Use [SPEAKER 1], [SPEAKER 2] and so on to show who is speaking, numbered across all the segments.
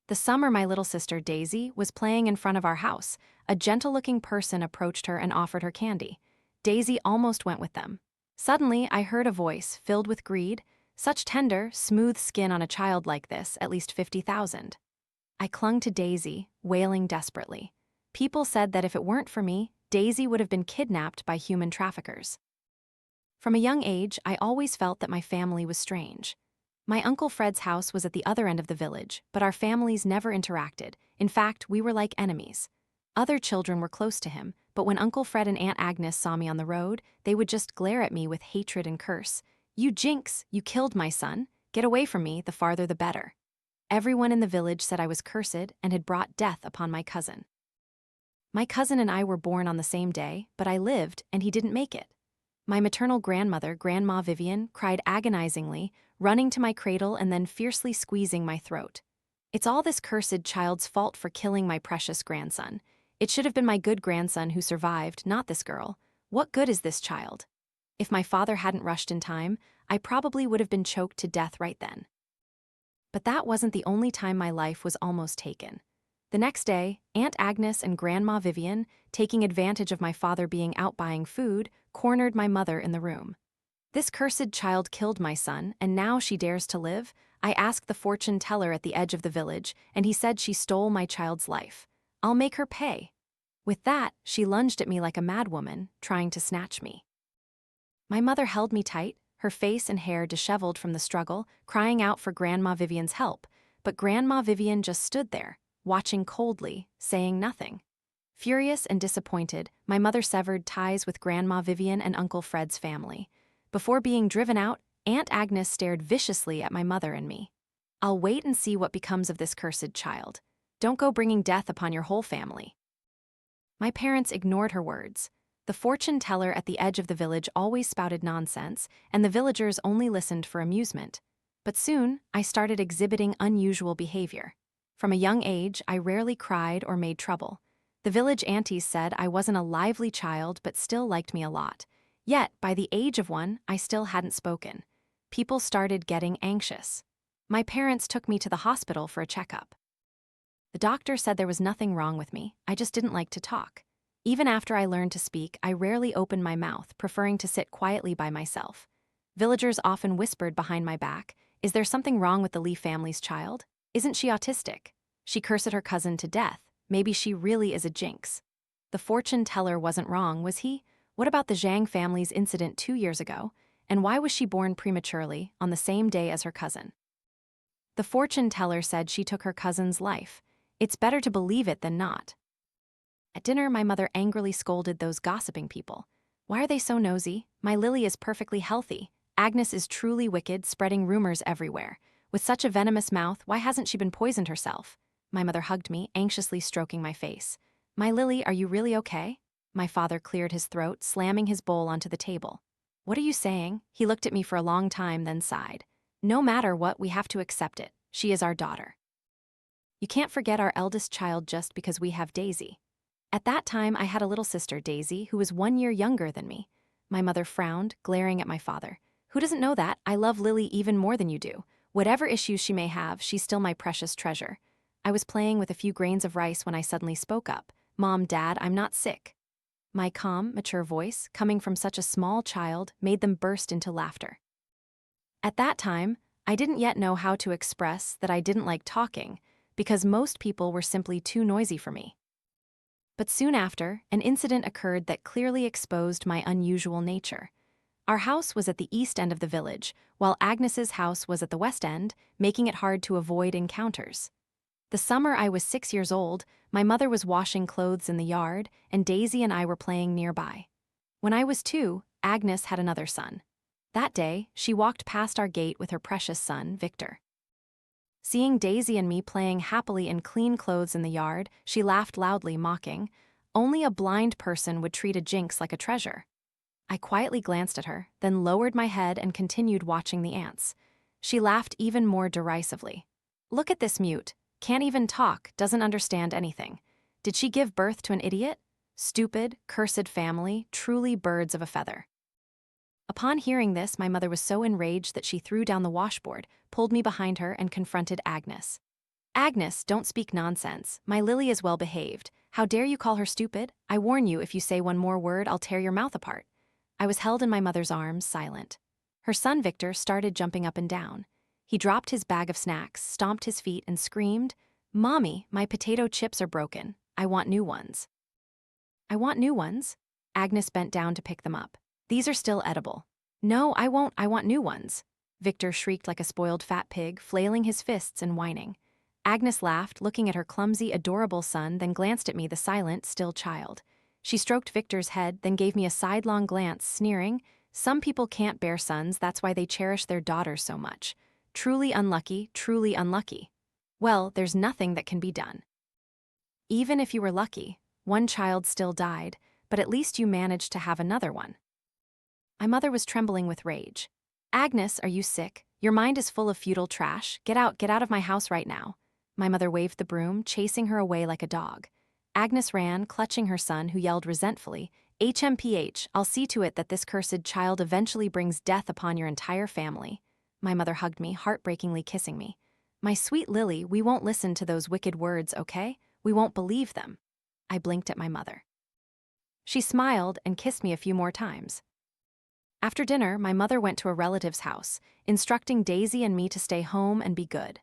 [SPEAKER 1] The summer my little sister Daisy was playing in front of our house, a gentle-looking person approached her and offered her candy. Daisy almost went with them. Suddenly, I heard a voice filled with greed. Such tender, smooth skin on a child like this, at least 50,000. I clung to Daisy, wailing desperately. People said that if it weren't for me, Daisy would have been kidnapped by human traffickers. From a young age, I always felt that my family was strange. My Uncle Fred's house was at the other end of the village, but our families never interacted. In fact, we were like enemies. Other children were close to him, but when Uncle Fred and Aunt Agnes saw me on the road, they would just glare at me with hatred and curse. "You Jinx, you killed my son. Get away from me, the farther the better." Everyone in the village said I was cursed and had brought death upon my cousin. My cousin and I were born on the same day, but I lived and he didn't make it. My maternal grandmother, Grandma Vivian, cried agonizingly, running to my cradle and then fiercely squeezing my throat. "It's all this cursed child's fault for killing my precious grandson. It should have been my good grandson who survived, not this girl. What good is this child?" If my father hadn't rushed in time, I probably would have been choked to death right then. But that wasn't the only time my life was almost taken. The next day, Aunt Agnes and Grandma Vivian, taking advantage of my father being out buying food, cornered my mother in the room. "This cursed child killed my son, and now she dares to live?" I asked the fortune teller at the edge of the village, and he said she stole my child's life. "I'll make her pay." With that, she lunged at me like a madwoman, trying to snatch me. My mother held me tight, her face and hair disheveled from the struggle, crying out for Grandma Vivian's help, but Grandma Vivian just stood there, watching coldly, saying nothing. Furious and disappointed, my mother severed ties with Grandma Vivian and Uncle Fred's family. Before being driven out, Aunt Agnes stared viciously at my mother and me. "I'll wait and see what becomes of this cursed child. Don't go bringing death upon your whole family." My parents ignored her words. The fortune teller at the edge of the village always spouted nonsense, and the villagers only listened for amusement. But soon, I started exhibiting unusual behavior. From a young age, I rarely cried or made trouble. The village aunties said I wasn't a lively child but still liked me a lot. Yet, by the age of 1, I still hadn't spoken. People started getting anxious. My parents took me to the hospital for a checkup. The doctor said there was nothing wrong with me, I just didn't like to talk. Even after I learned to speak, I rarely opened my mouth, preferring to sit quietly by myself. Villagers often whispered behind my back, "Is there something wrong with the Lee family's child? Isn't she autistic? She cursed her cousin to death. Maybe she really is a jinx." The fortune teller wasn't wrong, was he? What about the Zhang family's incident 2 years ago? And why was she born prematurely, on the same day as her cousin? The fortune teller said she took her cousin's life. It's better to believe it than not. At dinner, my mother angrily scolded those gossiping people. "Why are they so nosy? My Lily is perfectly healthy. Agnes is truly wicked, spreading rumors everywhere. With such a venomous mouth, why hasn't she been poisoned herself?" My mother hugged me, anxiously stroking my face. "My Lily, are you really okay?" My father cleared his throat, slamming his bowl onto the table. "What are you saying?" He looked at me for a long time, then sighed. "No matter what, we have to accept it. She is our daughter. You can't forget our eldest child just because we have Daisy." At that time, I had a little sister, Daisy, who was 1 year younger than me. My mother frowned, glaring at my father. "Who doesn't know that? I love Lily even more than you do. Whatever issues she may have, she's still my precious treasure." I was playing with a few grains of rice when I suddenly spoke up. "Mom, Dad, I'm not sick." My calm, mature voice, coming from such a small child, made them burst into laughter. At that time, I didn't yet know how to express that I didn't like talking, because most people were simply too noisy for me. But soon after, an incident occurred that clearly exposed my unusual nature. Our house was at the east end of the village, while Agnes's house was at the west end, making it hard to avoid encounters. The summer I was 6 years old, my mother was washing clothes in the yard, and Daisy and I were playing nearby. When I was 2, Agnes had another son. That day, she walked past our gate with her precious son, Victor. Seeing Daisy and me playing happily in clean clothes in the yard, she laughed loudly, mocking. Only a blind person would treat a jinx like a treasure. I quietly glanced at her, then lowered my head and continued watching the ants. She laughed even more derisively. "Look at this mute. Can't even talk, doesn't understand anything. Did she give birth to an idiot? Stupid, cursed family, truly birds of a feather." Upon hearing this, my mother was so enraged that she threw down the washboard, pulled me behind her, and confronted Agnes. Agnes, don't speak nonsense. My Lily is well behaved. How dare you call her stupid? I warn you, if you say one more word, I'll tear your mouth apart. I was held in my mother's arms, silent. Her son Victor started jumping up and down. He dropped his bag of snacks, stomped his feet, and screamed, "Mommy, my potato chips are broken. I want new ones." I want new ones? Agnes bent down to pick them up. These are still edible. No, I won't, I want new ones. Victor shrieked like a spoiled fat pig, flailing his fists and whining. Agnes laughed, looking at her clumsy, adorable son, then glanced at me, the silent, still child. She stroked Victor's head, then gave me a sidelong glance, sneering, "Some people can't bear sons, that's why they cherish their daughters so much. Truly unlucky, truly unlucky. Well, there's nothing that can be done. Even if you were lucky, one child still died, but at least you managed to have another one." My mother was trembling with rage. "Agnes, are you sick? Your mind is full of futile trash. Get out of my house right now." My mother waved the broom, chasing her away like a dog. Agnes ran, clutching her son, who yelled resentfully, "HMPH, I'll see to it that this cursed child eventually brings death upon your entire family." My mother hugged me, heartbreakingly kissing me. "My sweet Lily, we won't listen to those wicked words, okay? We won't believe them." I blinked at my mother. She smiled and kissed me a few more times. After dinner, my mother went to a relative's house, instructing Daisy and me to stay home and be good.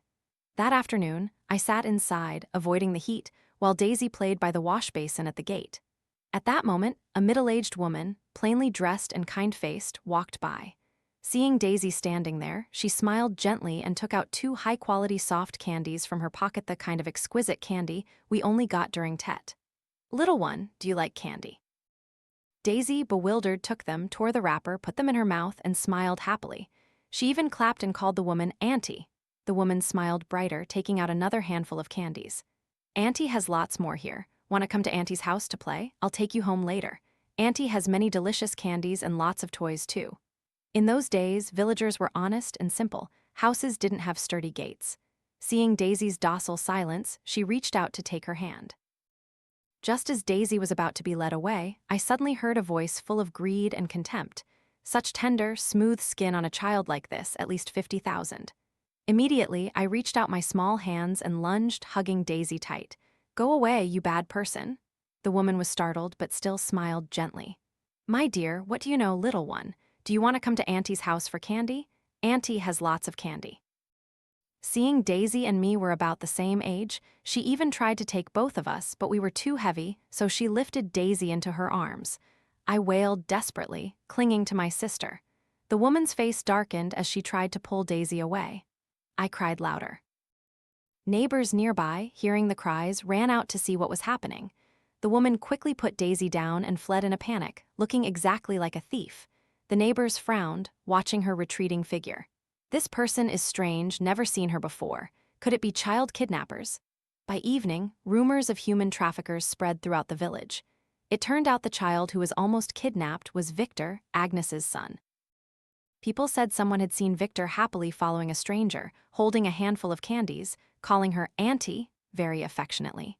[SPEAKER 1] That afternoon, I sat inside, avoiding the heat, while Daisy played by the wash basin at the gate. At that moment, a middle-aged woman, plainly dressed and kind-faced, walked by. Seeing Daisy standing there, she smiled gently and took out 2 high-quality soft candies from her pocket, the kind of exquisite candy we only got during Tet. "Little one, do you like candy?" Daisy, bewildered, took them, tore the wrapper, put them in her mouth, and smiled happily. She even clapped and called the woman Auntie. The woman smiled brighter, taking out another handful of candies. "Auntie has lots more here. Want to come to Auntie's house to play? I'll take you home later. Auntie has many delicious candies and lots of toys too." In those days, villagers were honest and simple. Houses didn't have sturdy gates. Seeing Daisy's docile silence, she reached out to take her hand. Just as Daisy was about to be led away, I suddenly heard a voice full of greed and contempt. "Such tender, smooth skin on a child like this, at least 50,000. Immediately, I reached out my small hands and lunged, hugging Daisy tight. "Go away, you bad person." The woman was startled, but still smiled gently. "My dear, what do you know, little one? Do you want to come to Auntie's house for candy? Auntie has lots of candy." Seeing Daisy and me were about the same age, she even tried to take both of us, but we were too heavy, so she lifted Daisy into her arms. I wailed desperately, clinging to my sister. The woman's face darkened as she tried to pull Daisy away. I cried louder. Neighbors nearby, hearing the cries, ran out to see what was happening. The woman quickly put Daisy down and fled in a panic, looking exactly like a thief. The neighbors frowned, watching her retreating figure. "This person is strange, never seen her before. Could it be child kidnappers?" By evening, rumors of human traffickers spread throughout the village. It turned out the child who was almost kidnapped was Victor, Agnes's son. People said someone had seen Victor happily following a stranger, holding a handful of candies, calling her Auntie very affectionately.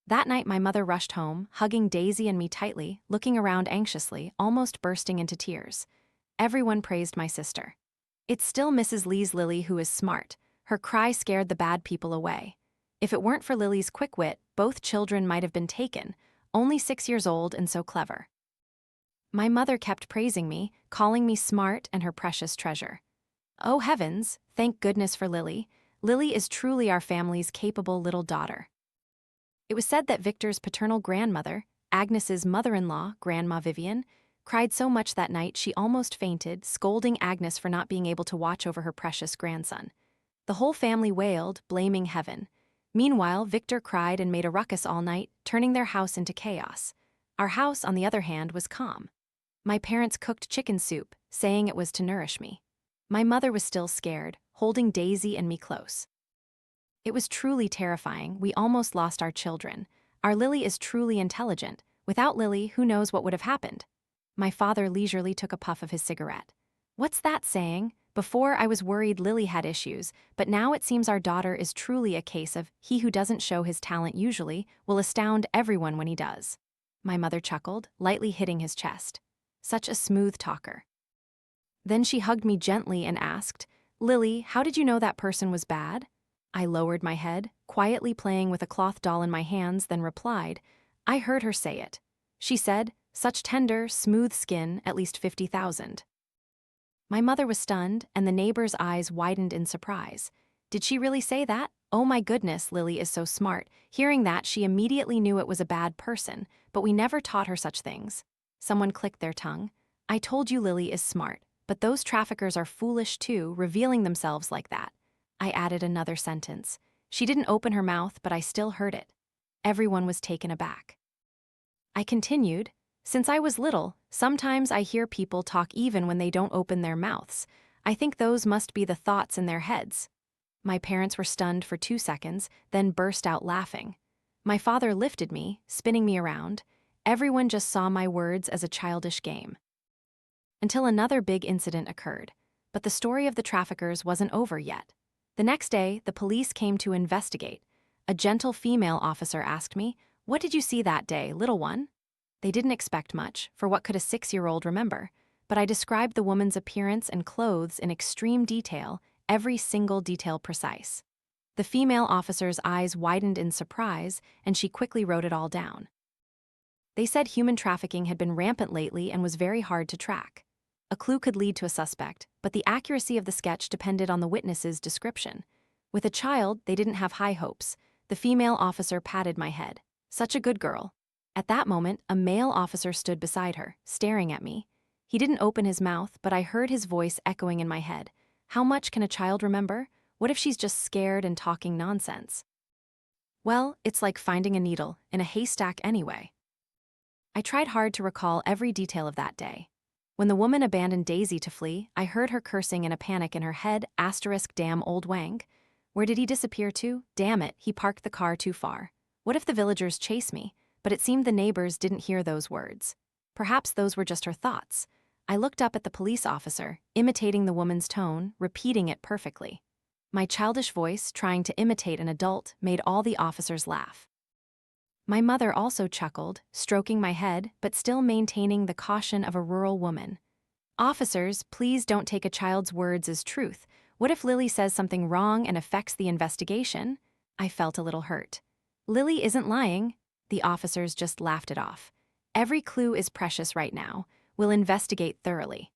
[SPEAKER 1] That night my mother rushed home, hugging Daisy and me tightly, looking around anxiously, almost bursting into tears. Everyone praised my sister. "It's still Mrs. Lee's Lily who is smart. Her cry scared the bad people away. If it weren't for Lily's quick wit, both children might have been taken, only 6 years old and so clever." My mother kept praising me, calling me smart and her precious treasure. Oh heavens, thank goodness for Lily. Lily is truly our family's capable little daughter. It was said that Victor's paternal grandmother, Agnes's mother-in-law, Grandma Vivian, cried so much that night she almost fainted, scolding Agnes for not being able to watch over her precious grandson. The whole family wailed, blaming heaven. Meanwhile, Victor cried and made a ruckus all night, turning their house into chaos. Our house, on the other hand, was calm. My parents cooked chicken soup, saying it was to nourish me. My mother was still scared, holding Daisy and me close. It was truly terrifying. We almost lost our children. Our Lily is truly intelligent. Without Lily, who knows what would have happened? My father leisurely took a puff of his cigarette. "What's that saying? Before I was worried Lily had issues, but now it seems our daughter is truly a case of he who doesn't show his talent usually will astound everyone when he does." My mother chuckled, lightly hitting his chest. Such a smooth talker. Then she hugged me gently and asked, "Lily, how did you know that person was bad?" I lowered my head, quietly playing with a cloth doll in my hands, then replied, I heard her say it. She said, such tender, smooth skin, at least 50,000. My mother was stunned, and the neighbor's eyes widened in surprise. Did she really say that? Oh my goodness, Lily is so smart. Hearing that, she immediately knew it was a bad person, but we never taught her such things. Someone clicked their tongue. I told you Lily is smart, but those traffickers are foolish too, revealing themselves like that. I added another sentence. She didn't open her mouth, but I still heard it. Everyone was taken aback. I continued, since I was little, sometimes I hear people talk even when they don't open their mouths. I think those must be the thoughts in their heads. My parents were stunned for 2 seconds, then burst out laughing. My father lifted me, spinning me around. Everyone just saw my words as a childish game. Until another big incident occurred. But the story of the traffickers wasn't over yet. The next day, the police came to investigate. A gentle female officer asked me, what did you see that day, little one? They didn't expect much, for what could a 6-year-old remember? But I described the woman's appearance and clothes in extreme detail, every single detail precise. The female officer's eyes widened in surprise, and she quickly wrote it all down. They said human trafficking had been rampant lately and was very hard to track. A clue could lead to a suspect, but the accuracy of the sketch depended on the witness's description. With a child, they didn't have high hopes. The female officer patted my head. Such a good girl. At that moment, a male officer stood beside her, staring at me. He didn't open his mouth, but I heard his voice echoing in my head. How much can a child remember? What if she's just scared and talking nonsense? Well, it's like finding a needle in a haystack anyway. I tried hard to recall every detail of that day. When the woman abandoned Daisy to flee, I heard her cursing in a panic in her head, damn old Wang. Where did he disappear to? Damn it, he parked the car too far. What if the villagers chase me? But it seemed the neighbors didn't hear those words. Perhaps those were just her thoughts. I looked up at the police officer, imitating the woman's tone, repeating it perfectly. My childish voice, trying to imitate an adult, made all the officers laugh. My mother also chuckled, stroking my head, but still maintaining the caution of a rural woman. Officers, please don't take a child's words as truth. What if Lily says something wrong and affects the investigation? I felt a little hurt. Lily isn't lying. The officers just laughed it off. Every clue is precious right now. We'll investigate thoroughly.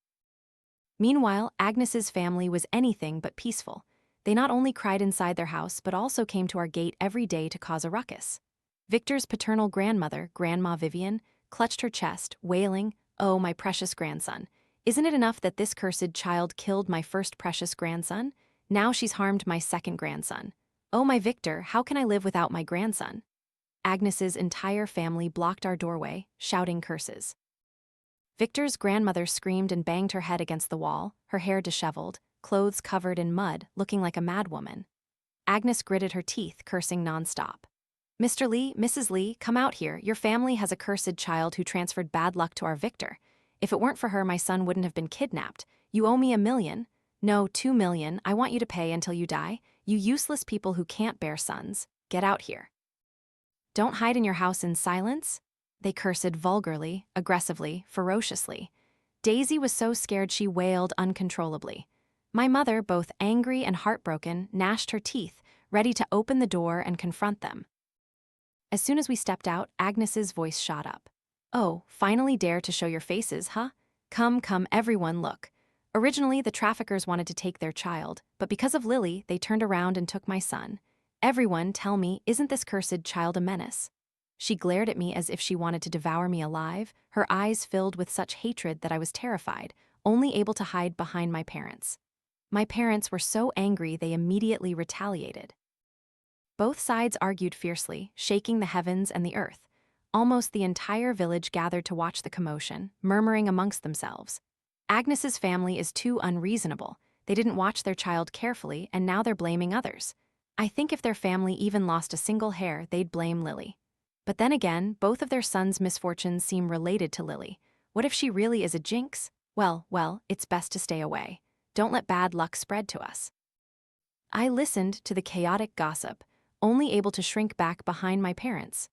[SPEAKER 1] Meanwhile, Agnes's family was anything but peaceful. They not only cried inside their house, but also came to our gate every day to cause a ruckus. Victor's paternal grandmother, Grandma Vivian, clutched her chest, wailing, "Oh, my precious grandson. Isn't it enough that this cursed child killed my first precious grandson? Now she's harmed my second grandson. Oh, my Victor, how can I live without my grandson?" Agnes's entire family blocked our doorway, shouting curses. Victor's grandmother screamed and banged her head against the wall, her hair disheveled, clothes covered in mud, looking like a madwoman. Agnes gritted her teeth, cursing nonstop. "Mr. Lee, Mrs. Lee, come out here. Your family has a cursed child who transferred bad luck to our Victor. If it weren't for her, my son wouldn't have been kidnapped. You owe me $1 million. No, $2 million. I want you to pay until you die. You useless people who can't bear sons. Get out here. Don't hide in your house in silence." They cursed vulgarly, aggressively, ferociously. Daisy was so scared she wailed uncontrollably. My mother, both angry and heartbroken, gnashed her teeth, ready to open the door and confront them. As soon as we stepped out, Agnes's voice shot up. "Oh, finally dare to show your faces, huh? Come, come, everyone, look. Originally, the traffickers wanted to take their child, but because of Lily, they turned around and took my son. Everyone, tell me, isn't this cursed child a menace?" She glared at me as if she wanted to devour me alive, her eyes filled with such hatred that I was terrified, only able to hide behind my parents. My parents were so angry they immediately retaliated. Both sides argued fiercely, shaking the heavens and the earth. Almost the entire village gathered to watch the commotion, murmuring amongst themselves. Agnes's family is too unreasonable. They didn't watch their child carefully, and now they're blaming others. I think if their family even lost a single hair, they'd blame Lily. But then again, both of their sons' misfortunes seem related to Lily. What if she really is a Jinx? Well, it's best to stay away. Don't let bad luck spread to us. I listened to the chaotic gossip, only able to shrink back behind my parents.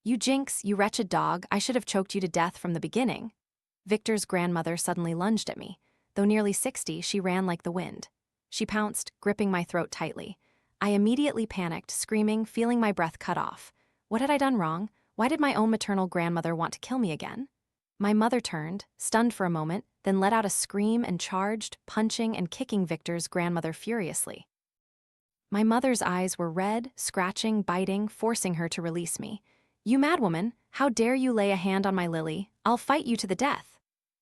[SPEAKER 1] "You Jinx, you wretched dog, I should have choked you to death from the beginning." Victor's grandmother suddenly lunged at me. Though nearly 60, she ran like the wind. She pounced, gripping my throat tightly. I immediately panicked, screaming, feeling my breath cut off. What had I done wrong? Why did my own maternal grandmother want to kill me again? My mother turned, stunned for a moment, then let out a scream and charged, punching and kicking Victor's grandmother furiously. My mother's eyes were red, scratching, biting, forcing her to release me. "You madwoman, how dare you lay a hand on my Lily? I'll fight you to the death."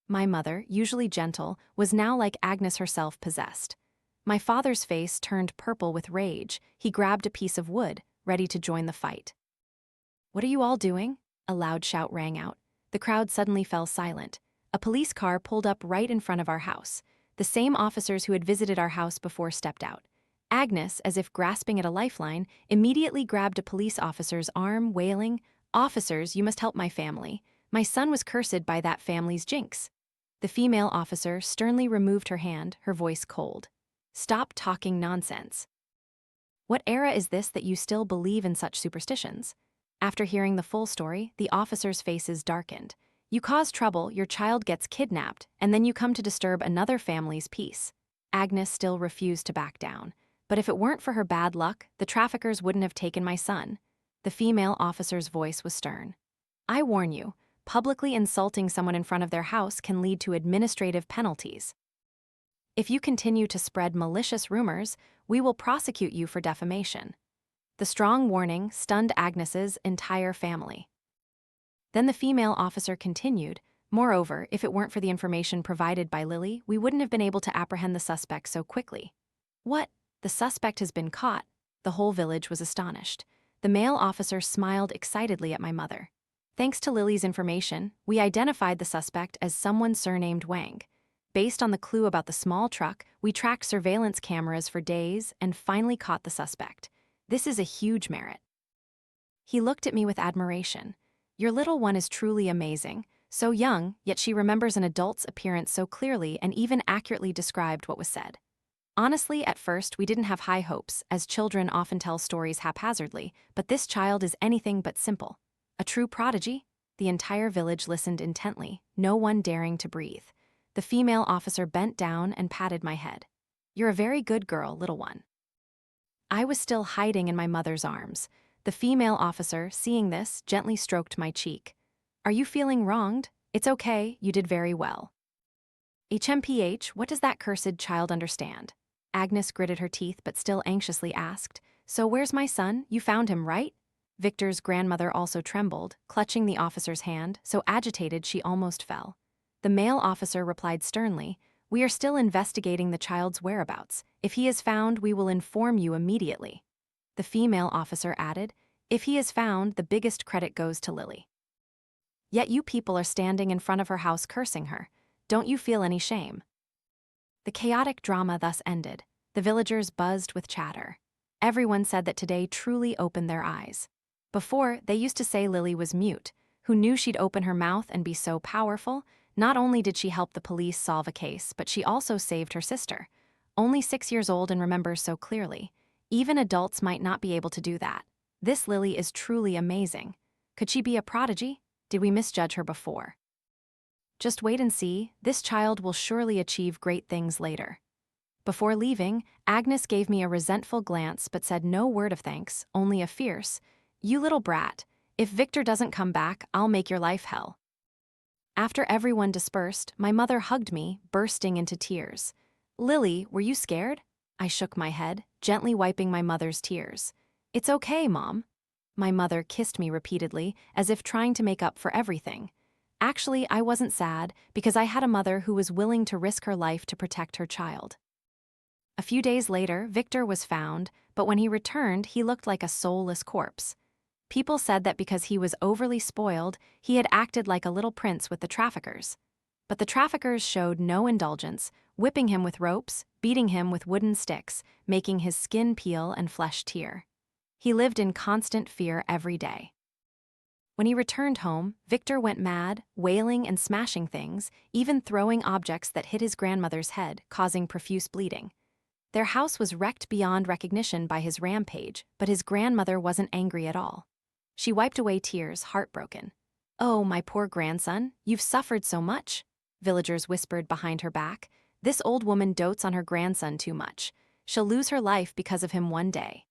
[SPEAKER 1] My mother, usually gentle, was now like Agnes herself, possessed. My father's face turned purple with rage. He grabbed a piece of wood, ready to join the fight. "What are you all doing?" A loud shout rang out. The crowd suddenly fell silent. A police car pulled up right in front of our house. The same officers who had visited our house before stepped out. Agnes, as if grasping at a lifeline, immediately grabbed a police officer's arm, wailing, "Officers, you must help my family. My son was cursed by that family's Jinx." The female officer sternly removed her hand, her voice cold. "Stop talking nonsense. What era is this that you still believe in such superstitions?" After hearing the full story, the officers' faces darkened. "You cause trouble, your child gets kidnapped, and then you come to disturb another family's peace." Agnes still refused to back down. "But if it weren't for her bad luck, the traffickers wouldn't have taken my son." The female officer's voice was stern. "I warn you, publicly insulting someone in front of their house can lead to administrative penalties. If you continue to spread malicious rumors, we will prosecute you for defamation." The strong warning stunned Agnes's entire family. Then the female officer continued, "Moreover, if it weren't for the information provided by Lily, we wouldn't have been able to apprehend the suspect so quickly." "What? The suspect has been caught?" The whole village was astonished. The male officer smiled excitedly at my mother. "Thanks to Lily's information, we identified the suspect as someone surnamed Wang. Based on the clue about the small truck, we tracked surveillance cameras for days and finally caught the suspect. This is a huge merit." He looked at me with admiration. "Your little one is truly amazing. So young, yet she remembers an adult's appearance so clearly and even accurately described what was said." Honestly, at first, we didn't have high hopes, as children often tell stories haphazardly, but this child is anything but simple. A true prodigy? The entire village listened intently, no one daring to breathe. The female officer bent down and patted my head. "You're a very good girl, little one." I was still hiding in my mother's arms. The female officer, seeing this, gently stroked my cheek. "Are you feeling wronged? It's okay, you did very well." "HMPH, what does that cursed child understand?" Agnes gritted her teeth but still anxiously asked. "So where's my son? You found him, right?" Victor's grandmother also trembled, clutching the officer's hand, so agitated she almost fell. The male officer replied sternly, "We are still investigating the child's whereabouts. If he is found, we will inform you immediately." The female officer added, "If he is found, the biggest credit goes to Lily. Yet you people are standing in front of her house cursing her. Don't you feel any shame?" The chaotic drama thus ended. The villagers buzzed with chatter. Everyone said that today truly opened their eyes. Before, they used to say Lily was mute. Who knew she'd open her mouth and be so powerful? Not only did she help the police solve a case, but she also saved her sister. Only 6 years old and remembers so clearly. Even adults might not be able to do that. This Lily is truly amazing. Could she be a prodigy? Did we misjudge her before? Just wait and see, this child will surely achieve great things later. Before leaving, Agnes gave me a resentful glance but said no word of thanks, only a fierce, "You little brat, if Victor doesn't come back, I'll make your life hell." After everyone dispersed, my mother hugged me, bursting into tears. "Lily, were you scared?" I shook my head, gently wiping my mother's tears. "It's okay, Mom." My mother kissed me repeatedly, as if trying to make up for everything. Actually, I wasn't sad, because I had a mother who was willing to risk her life to protect her child. A few days later, Victor was found, but when he returned, he looked like a soulless corpse. People said that because he was overly spoiled, he had acted like a little prince with the traffickers. But the traffickers showed no indulgence, whipping him with ropes, beating him with wooden sticks, making his skin peel and flesh tear. He lived in constant fear every day. When he returned home, Victor went mad, wailing and smashing things, even throwing objects that hit his grandmother's head, causing profuse bleeding. Their house was wrecked beyond recognition by his rampage, but his grandmother wasn't angry at all. She wiped away tears, heartbroken. "Oh, my poor grandson, you've suffered so much," villagers whispered behind her back. "This old woman dotes on her grandson too much. She'll lose her life because of him one day."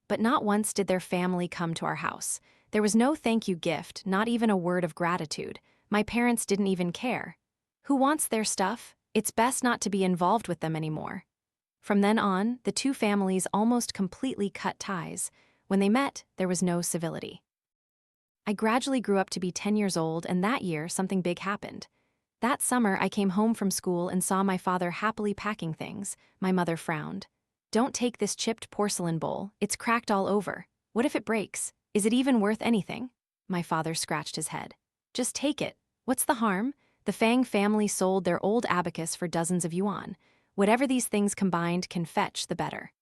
[SPEAKER 1] but not once did their family come to our house. There was no thank you gift, not even a word of gratitude. My parents didn't even care. Who wants their stuff? It's best not to be involved with them anymore. From then on, the two families almost completely cut ties. When they met, there was no civility. I gradually grew up to be 10 years old, and that year, something big happened. That summer, I came home from school and saw my father happily packing things. My mother frowned. "Don't take this chipped porcelain bowl. It's cracked all over. What if it breaks? Is it even worth anything?" My father scratched his head. "Just take it. What's the harm?" The Fang family sold their old abacus for dozens of yuan. Whatever these things combined can fetch, the better.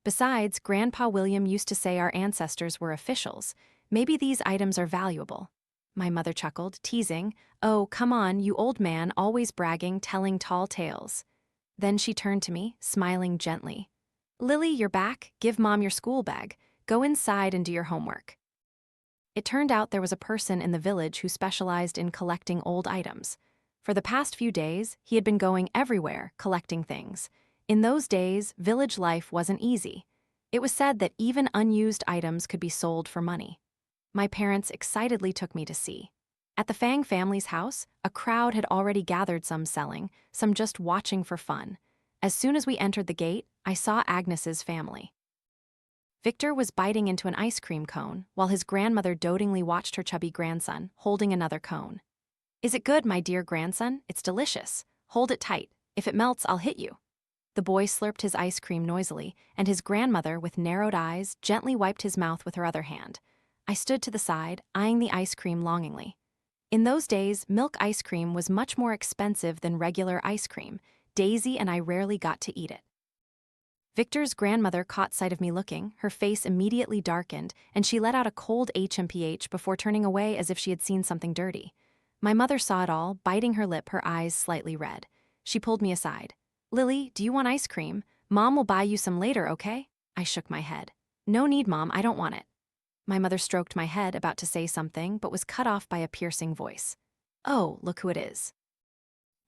[SPEAKER 1] Besides, Grandpa William used to say our ancestors were officials. Maybe these items are valuable. My mother chuckled, teasing, "Oh, come on, you old man, always bragging, telling tall tales." Then she turned to me, smiling gently. "Lily, you're back. Give Mom your school bag. Go inside and do your homework." It turned out there was a person in the village who specialized in collecting old items. For the past few days, he had been going everywhere, collecting things. In those days, village life wasn't easy. It was said that even unused items could be sold for money. My parents excitedly took me to see. At the Fang family's house, a crowd had already gathered, some selling, some just watching for fun. As soon as we entered the gate, I saw Agnes's family. Victor was biting into an ice cream cone, while his grandmother dotingly watched her chubby grandson, holding another cone. "Is it good, my dear grandson? It's delicious. Hold it tight. If it melts, I'll hit you." The boy slurped his ice cream noisily, and his grandmother, with narrowed eyes, gently wiped his mouth with her other hand. I stood to the side, eyeing the ice cream longingly. In those days, milk ice cream was much more expensive than regular ice cream. Daisy and I rarely got to eat it. Victor's grandmother caught sight of me looking, her face immediately darkened, and she let out a cold HMPH before turning away as if she had seen something dirty. My mother saw it all, biting her lip, her eyes slightly red. She pulled me aside. "Lily, do you want ice cream? Mom will buy you some later, okay?" I shook my head. "No need, Mom, I don't want it." My mother stroked my head, about to say something, but was cut off by a piercing voice. "Oh, look who it is."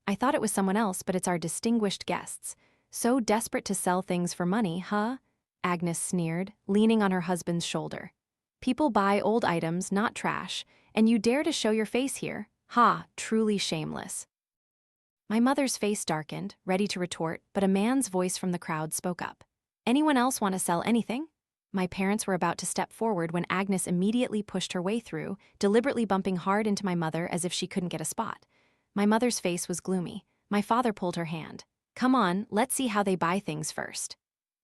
[SPEAKER 1] I thought it was someone else, but it's our distinguished guests. "So desperate to sell things for money, huh?" Agnes sneered, leaning on her husband's shoulder. "People buy old items, not trash, and you dare to show your face here? Ha, truly shameless." My mother's face darkened, ready to retort, but a man's voice from the crowd spoke up. "Anyone else want to sell anything?" My parents were about to step forward when Agnes immediately pushed her way through, deliberately bumping hard into my mother as if she couldn't get a spot. My mother's face was gloomy. My father pulled her hand. "Come on, let's see how they buy things first."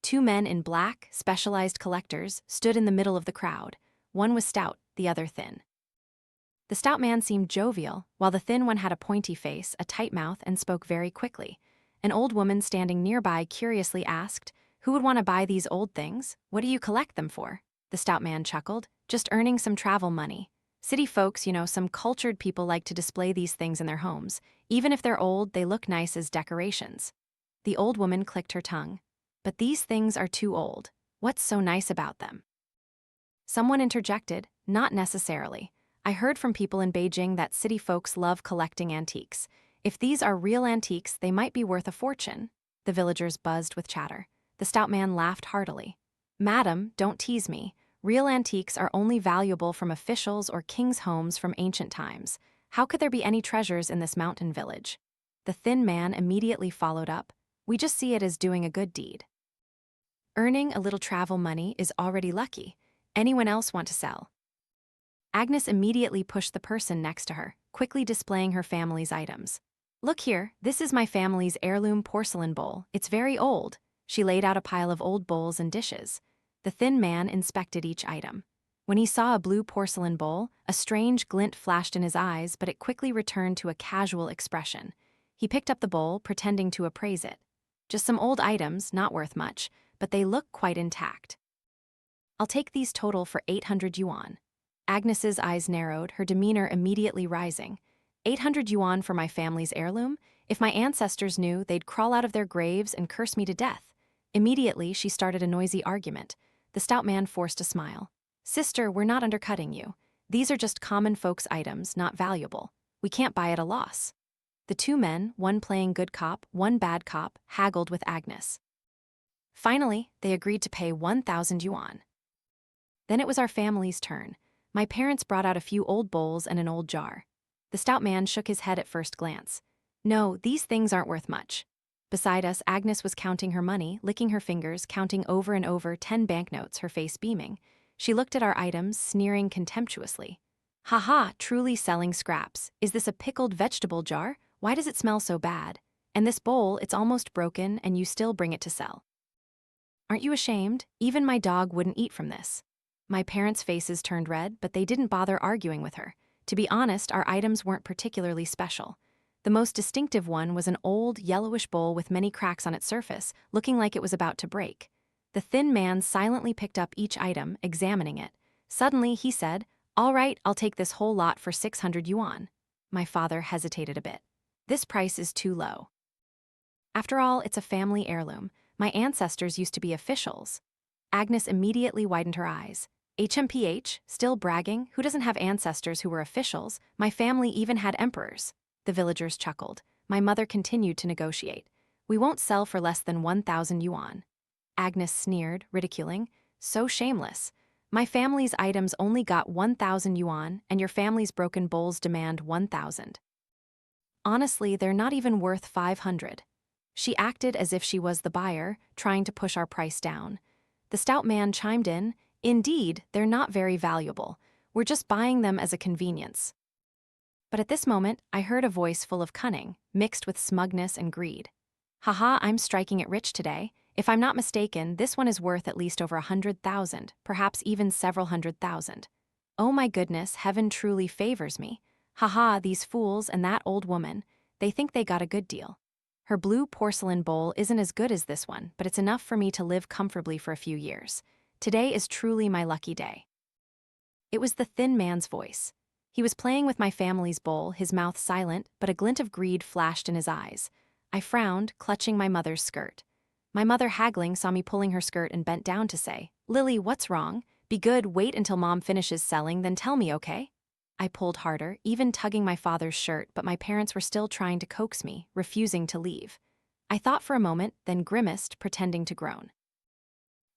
[SPEAKER 1] Two men in black, specialized collectors, stood in the middle of the crowd. One was stout, the other thin. The stout man seemed jovial, while the thin one had a pointy face, a tight mouth, and spoke very quickly. An old woman standing nearby curiously asked, "Who would want to buy these old things? What do you collect them for?" The stout man chuckled, "Just earning some travel money. City folks, some cultured people like to display these things in their homes. Even if they're old, they look nice as decorations." The old woman clicked her tongue. "But these things are too old. What's so nice about them?" Someone interjected, "Not necessarily. I heard from people in Beijing that city folks love collecting antiques. If these are real antiques, they might be worth a fortune." The villagers buzzed with chatter. The stout man laughed heartily. "Madam, don't tease me. Real antiques are only valuable from officials or kings' homes from ancient times. How could there be any treasures in this mountain village?" The thin man immediately followed up. "We just see it as doing a good deed. Earning a little travel money is already lucky. Anyone else want to sell?" Agnes immediately pushed the person next to her, quickly displaying her family's items. "Look here, this is my family's heirloom porcelain bowl. It's very old." She laid out a pile of old bowls and dishes. The thin man inspected each item. When he saw a blue porcelain bowl, a strange glint flashed in his eyes, but it quickly returned to a casual expression. He picked up the bowl, pretending to appraise it. "Just some old items, not worth much, but they look quite intact. I'll take these total for 800 yuan. Agnes's eyes narrowed, her demeanor immediately rising. 800 yuan for my family's heirloom? If my ancestors knew, they'd crawl out of their graves and curse me to death. Immediately, she started a noisy argument. The stout man forced a smile. "Sister, we're not undercutting you. These are just common folks' items, not valuable. We can't buy at a loss." The two men, one playing good cop, one bad cop, haggled with Agnes. Finally, they agreed to pay 1,000 yuan. Then it was our family's turn. My parents brought out a few old bowls and an old jar. The stout man shook his head at first glance. No, these things aren't worth much. Beside us, Agnes was counting her money, licking her fingers, counting over and over 10 banknotes, her face beaming. She looked at our items, sneering contemptuously. Haha, truly selling scraps. Is this a pickled vegetable jar? Why does it smell so bad? And this bowl, it's almost broken, and you still bring it to sell. Aren't you ashamed? Even my dog wouldn't eat from this. My parents' faces turned red, but they didn't bother arguing with her. To be honest, our items weren't particularly special. The most distinctive one was an old, yellowish bowl with many cracks on its surface, looking like it was about to break. The thin man silently picked up each item, examining it. Suddenly, he said, "All right, I'll take this whole lot for 600 yuan." My father hesitated a bit. "This price is too low. After all, it's a family heirloom. My ancestors used to be officials." Agnes immediately widened her eyes. HMPH, still bragging, who doesn't have ancestors who were officials? My family even had emperors. The villagers chuckled. My mother continued to negotiate. "We won't sell for less than 1,000 yuan. Agnes sneered, ridiculing. "So shameless. My family's items only got 1,000 yuan, and your family's broken bowls demand 1,000. Honestly, they're not even worth 500. She acted as if she was the buyer, trying to push our price down. The stout man chimed in, "Indeed, they're not very valuable. We're just buying them as a convenience." But at this moment, I heard a voice full of cunning, mixed with smugness and greed. "Haha, I'm striking it rich today. If I'm not mistaken, this one is worth at least over 100,000, perhaps even several 100,000. Oh my goodness, heaven truly favors me. Haha, these fools and that old woman, they think they got a good deal. Her blue porcelain bowl isn't as good as this one, but it's enough for me to live comfortably for a few years. Today is truly my lucky day." It was the thin man's voice. He was playing with my family's bowl, his mouth silent, but a glint of greed flashed in his eyes. I frowned, clutching my mother's skirt. My mother, haggling, saw me pulling her skirt and bent down to say, "Lily, what's wrong? Be good, wait until Mom finishes selling, then tell me, okay?" I pulled harder, even tugging my father's shirt, but my parents were still trying to coax me, refusing to leave. I thought for a moment, then grimaced, pretending to groan.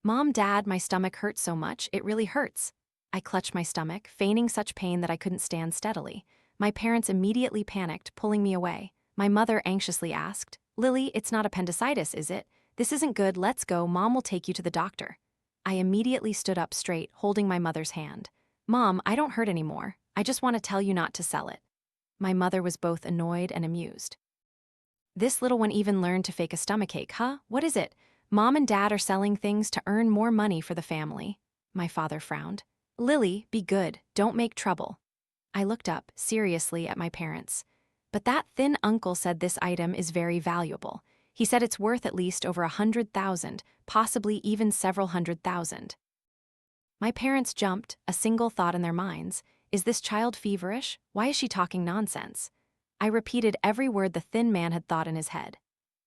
[SPEAKER 1] "Mom, Dad, my stomach hurts so much, it really hurts." I clutched my stomach, feigning such pain that I couldn't stand steadily. My parents immediately panicked, pulling me away. My mother anxiously asked, "Lily, it's not appendicitis, is it? This isn't good, let's go, Mom will take you to the doctor." I immediately stood up straight, holding my mother's hand. "Mom, I don't hurt anymore. I just want to tell you not to sell it." My mother was both annoyed and amused. "This little one even learned to fake a stomachache, huh? What is it? Mom and Dad are selling things to earn more money for the family." My father frowned. "Lily, be good, don't make trouble." I looked up, seriously, at my parents. "But that thin uncle said this item is very valuable. He said it's worth at least over 100,000, possibly even several 100,000. My parents jumped, a single thought in their minds. Is this child feverish? Why is she talking nonsense? I repeated every word the thin man had thought in his head.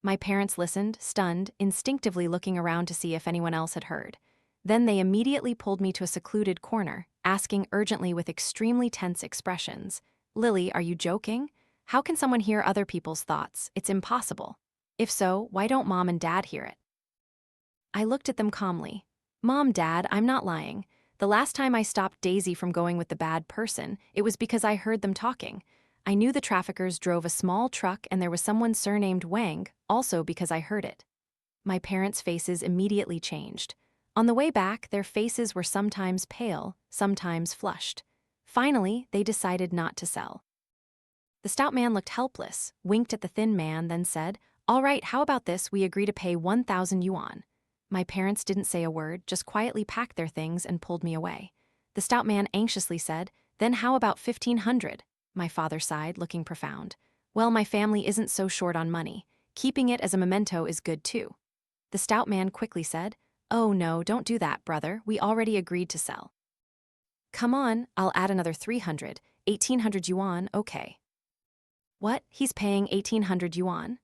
[SPEAKER 1] My parents listened, stunned, instinctively looking around to see if anyone else had heard. Then they immediately pulled me to a secluded corner, asking urgently with extremely tense expressions, "Lily, are you joking? How can someone hear other people's thoughts? It's impossible. If so, why don't Mom and Dad hear it?" I looked at them calmly. "Mom, Dad, I'm not lying. The last time I stopped Daisy from going with the bad person, it was because I heard them talking. I knew the traffickers drove a small truck and there was someone surnamed Wang, also because I heard it." My parents' faces immediately changed. On the way back, their faces were sometimes pale, sometimes flushed. Finally, they decided not to sell. The stout man looked helpless, winked at the thin man, then said, "All right, how about this? We agree to pay 1,000 yuan." My parents didn't say a word, just quietly packed their things and pulled me away. The stout man anxiously said, "Then how about 1,500? My father sighed, looking profound. "Well, my family isn't so short on money. Keeping it as a memento is good too." The stout man quickly said, "Oh no, don't do that, brother. We already agreed to sell." "Come on, I'll add another 300, 1,800 yuan, okay." "What? He's paying 1,800 yuan?"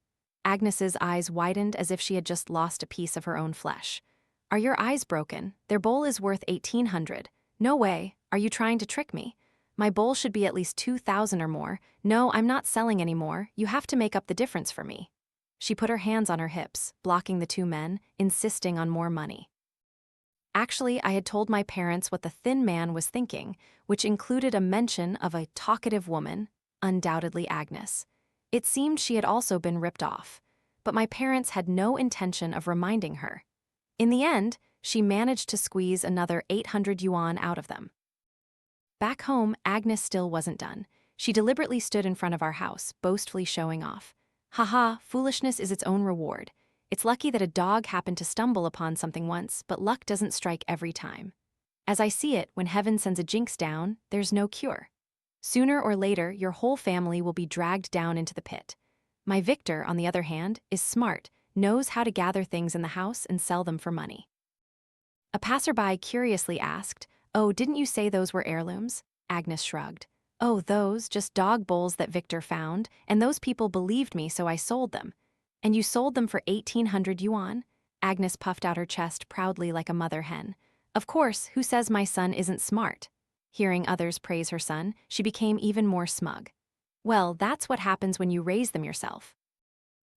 [SPEAKER 1] Agnes's eyes widened as if she had just lost a piece of her own flesh. "Are your eyes broken? Their bowl is worth 1,800. No way. Are you trying to trick me? My bowl should be at least 2,000 or more. No, I'm not selling anymore. You have to make up the difference for me." She put her hands on her hips, blocking the two men, insisting on more money. Actually, I had told my parents what the thin man was thinking, which included a mention of a talkative woman, undoubtedly Agnes. It seemed she had also been ripped off, but my parents had no intention of reminding her. In the end, she managed to squeeze another 800 yuan out of them. Back home, Agnes still wasn't done. She deliberately stood in front of our house, boastfully showing off. Haha, foolishness is its own reward. It's lucky that a dog happened to stumble upon something once, but luck doesn't strike every time. As I see it, when heaven sends a jinx down, there's no cure. Sooner or later, your whole family will be dragged down into the pit. My Victor, on the other hand, is smart, knows how to gather things in the house and sell them for money. A passerby curiously asked, "Oh, didn't you say those were heirlooms?" Agnes shrugged. "Oh, those, just dog bowls that Victor found, and those people believed me, so I sold them." "And you sold them for 1,800 yuan?" Agnes puffed out her chest proudly like a mother hen. "Of course, who says my son isn't smart?" Hearing others praise her son, she became even more smug. "Well, that's what happens when you raise them yourself."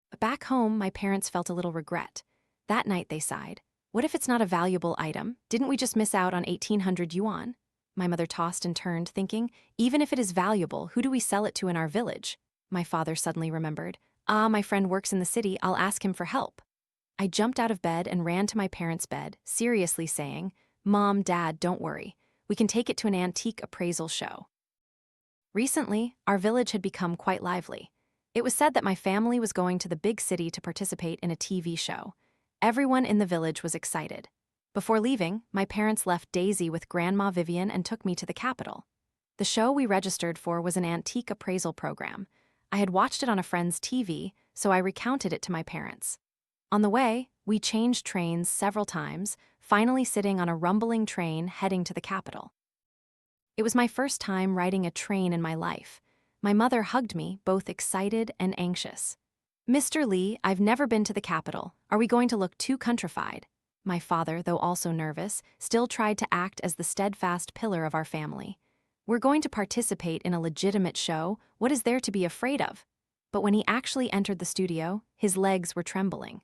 [SPEAKER 1] But back home, my parents felt a little regret. That night they sighed. "What if it's not a valuable item? Didn't we just miss out on 1,800 yuan?" My mother tossed and turned, thinking, "Even if it is valuable, who do we sell it to in our village?" My father suddenly remembered. "Ah, my friend works in the city, I'll ask him for help." I jumped out of bed and ran to my parents' bed, seriously saying, "Mom, Dad, don't worry. We can take it to an antique appraisal show." Recently, our village had become quite lively. It was said that my family was going to the big city to participate in a TV show. Everyone in the village was excited. Before leaving, my parents left Daisy with Grandma Vivian and took me to the capital. The show we registered for was an antique appraisal program. I had watched it on a friend's TV, so I recounted it to my parents. On the way, we changed trains several times, finally sitting on a rumbling train heading to the capital. It was my first time riding a train in my life. My mother hugged me, both excited and anxious. "Mr. Lee, I've never been to the capital. Are we going to look too countrified?" My father, though also nervous, still tried to act as the steadfast pillar of our family. "We're going to participate in a legitimate show. What is there to be afraid of?" But when he actually entered the studio, his legs were trembling.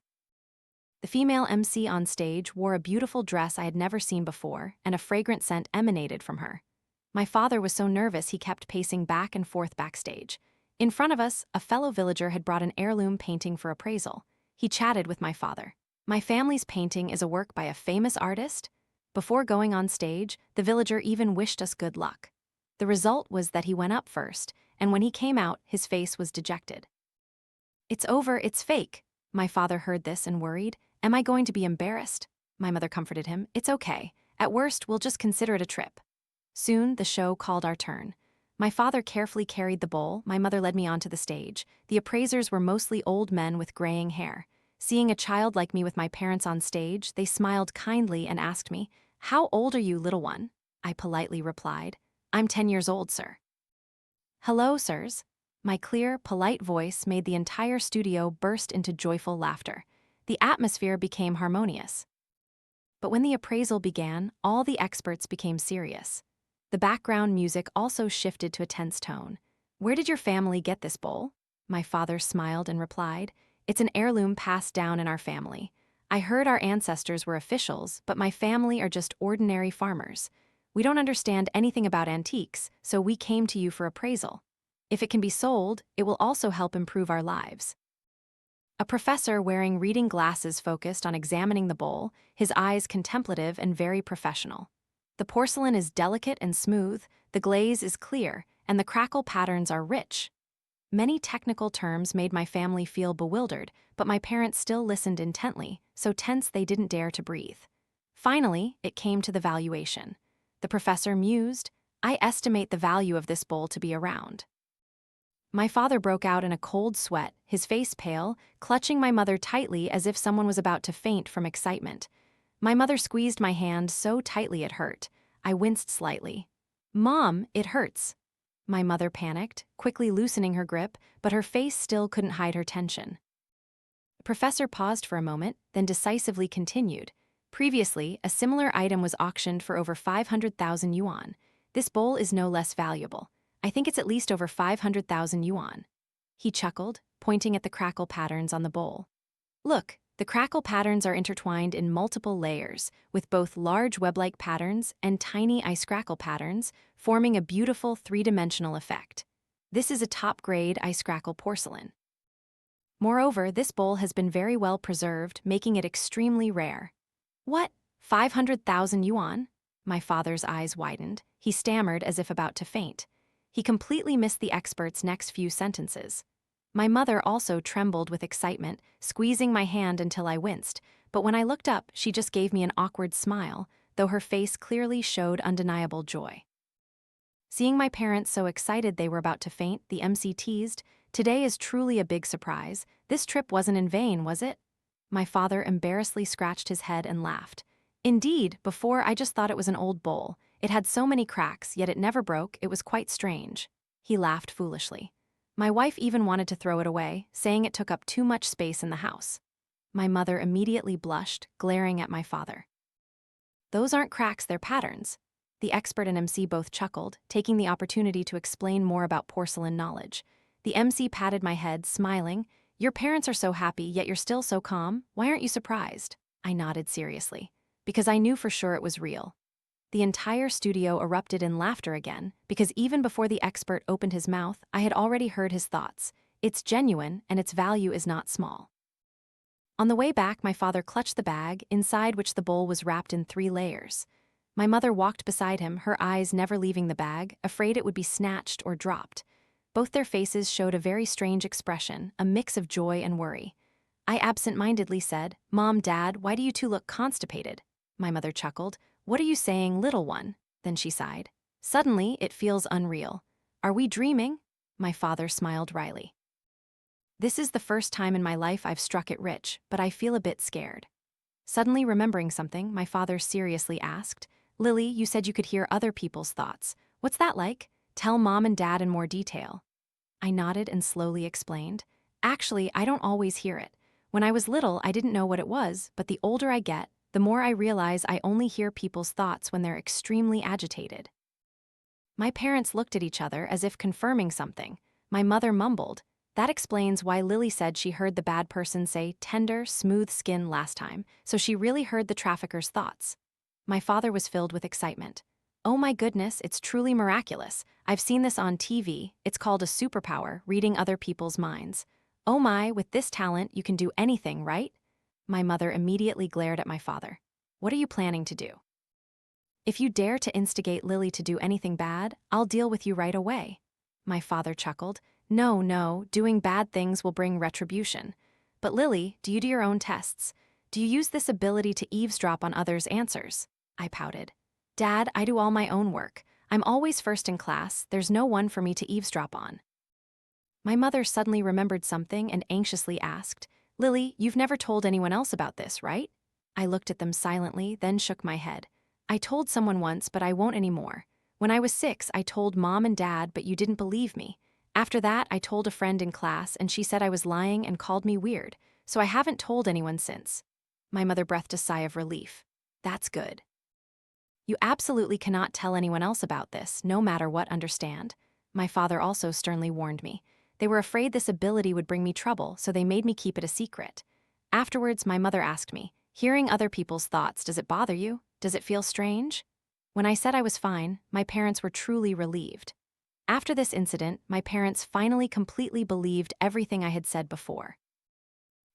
[SPEAKER 1] The female MC on stage wore a beautiful dress I had never seen before, and a fragrant scent emanated from her. My father was so nervous he kept pacing back and forth backstage. In front of us, a fellow villager had brought an heirloom painting for appraisal. He chatted with my father. "My family's painting is a work by a famous artist?" Before going on stage, the villager even wished us good luck. The result was that he went up first, and when he came out, his face was dejected. "It's over, it's fake." My father heard this and worried. "Am I going to be embarrassed?" My mother comforted him. "It's okay. At worst, we'll just consider it a trip." Soon, the show called our turn. My father carefully carried the bowl, my mother led me onto the stage. The appraisers were mostly old men with graying hair. Seeing a child like me with my parents on stage, they smiled kindly and asked me, "How old are you, little one?" I politely replied, "I'm 10 years old, sir." "Hello, sirs." My clear, polite voice made the entire studio burst into joyful laughter. The atmosphere became harmonious. But when the appraisal began, all the experts became serious. The background music also shifted to a tense tone. "Where did your family get this bowl?" My father smiled and replied, "It's an heirloom passed down in our family. I heard our ancestors were officials, but my family are just ordinary farmers. We don't understand anything about antiques, so we came to you for appraisal. If it can be sold, it will also help improve our lives." A professor wearing reading glasses focused on examining the bowl, his eyes contemplative and very professional. "The porcelain is delicate and smooth, the glaze is clear, and the crackle patterns are rich." Many technical terms made my family feel bewildered, but my parents still listened intently, so tense they didn't dare to breathe. Finally, it came to the valuation. The professor mused, "I estimate the value of this bowl to be around." My father broke out in a cold sweat, his face pale, clutching my mother tightly as if someone was about to faint from excitement. My mother squeezed my hand so tightly it hurt. I winced slightly. "Mom, it hurts." My mother panicked, quickly loosening her grip, but her face still couldn't hide her tension. The professor paused for a moment, then decisively continued. "Previously, a similar item was auctioned for over 500,000 yuan. This bowl is no less valuable. I think it's at least over 500,000 yuan." he chuckled, pointing at the crackle patterns on the bowl. Look, the crackle patterns are intertwined in multiple layers, with both large web-like patterns and tiny ice crackle patterns, forming a beautiful three-dimensional effect. This is a top-grade ice crackle porcelain. Moreover, this bowl has been very well preserved, making it extremely rare. What? 500,000 yuan? My father's eyes widened. He stammered as if about to faint. He completely missed the expert's next few sentences. My mother also trembled with excitement, squeezing my hand until I winced, but when I looked up, she just gave me an awkward smile, though her face clearly showed undeniable joy. Seeing my parents so excited they were about to faint, the MC teased, "Today is truly a big surprise. This trip wasn't in vain, was it?" My father embarrassedly scratched his head and laughed. "Indeed, before I just thought it was an old bowl. It had so many cracks, yet it never broke. It was quite strange." He laughed foolishly. My wife even wanted to throw it away, saying it took up too much space in the house. My mother immediately blushed, glaring at my father. "Those aren't cracks, they're patterns." The expert and MC both chuckled, taking the opportunity to explain more about porcelain knowledge. The MC patted my head, smiling. "Your parents are so happy, yet you're still so calm. Why aren't you surprised?" I nodded seriously. "Because I knew for sure it was real." The entire studio erupted in laughter again, because even before the expert opened his mouth, I had already heard his thoughts. It's genuine, and its value is not small. On the way back, my father clutched the bag, inside which the bowl was wrapped in 3 layers. My mother walked beside him, her eyes never leaving the bag, afraid it would be snatched or dropped. Both their faces showed a very strange expression, a mix of joy and worry. I absent-mindedly said, "Mom, Dad, why do you two look constipated?" My mother chuckled. "What are you saying, little one?" Then she sighed. "Suddenly, it feels unreal. Are we dreaming?" My father smiled wryly. "This is the first time in my life I've struck it rich, but I feel a bit scared." Suddenly remembering something, my father seriously asked, "Lily, you said you could hear other people's thoughts. What's that like? Tell Mom and Dad in more detail." I nodded and slowly explained. "Actually, I don't always hear it. When I was little, I didn't know what it was, but the older I get, the more I realize I only hear people's thoughts when they're extremely agitated." My parents looked at each other as if confirming something. My mother mumbled, "That explains why Lily said she heard the bad person say tender, smooth skin last time, so she really heard the trafficker's thoughts." My father was filled with excitement. "Oh my goodness, it's truly miraculous. I've seen this on TV. It's called a superpower, reading other people's minds. Oh my, with this talent, you can do anything, right?" My mother immediately glared at my father. "What are you planning to do?" "If you dare to instigate Lily to do anything bad, I'll deal with you right away." My father chuckled. No, doing bad things will bring retribution. But Lily, do you do your own tests? Do you use this ability to eavesdrop on others' answers?" I pouted. "Dad, I do all my own work. I'm always first in class. There's no one for me to eavesdrop on." My mother suddenly remembered something and anxiously asked, "Lily, you've never told anyone else about this, right?" I looked at them silently, then shook my head. "I told someone once, but I won't anymore. When I was 6, I told Mom and Dad, but you didn't believe me. After that, I told a friend in class, and she said I was lying and called me weird, so I haven't told anyone since." My mother breathed a sigh of relief. "That's good. You absolutely cannot tell anyone else about this, no matter what, understand?" My father also sternly warned me. They were afraid this ability would bring me trouble, so they made me keep it a secret. Afterwards, my mother asked me, "Hearing other people's thoughts, does it bother you? Does it feel strange?" When I said I was fine, my parents were truly relieved. After this incident, my parents finally completely believed everything I had said before.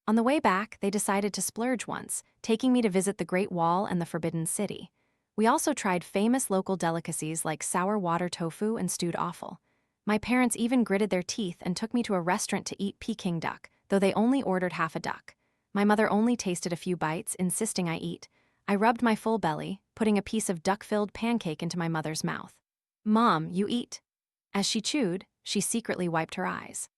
[SPEAKER 1] On the way back, they decided to splurge once, taking me to visit the Great Wall and the Forbidden City. We also tried famous local delicacies like sour water tofu and stewed offal. My parents even gritted their teeth and took me to a restaurant to eat Peking duck, though they only ordered half a duck. My mother only tasted a few bites, insisting I eat. I rubbed my full belly, putting a piece of duck-filled pancake into my mother's mouth. "Mom, you eat." As she chewed, she secretly wiped her eyes.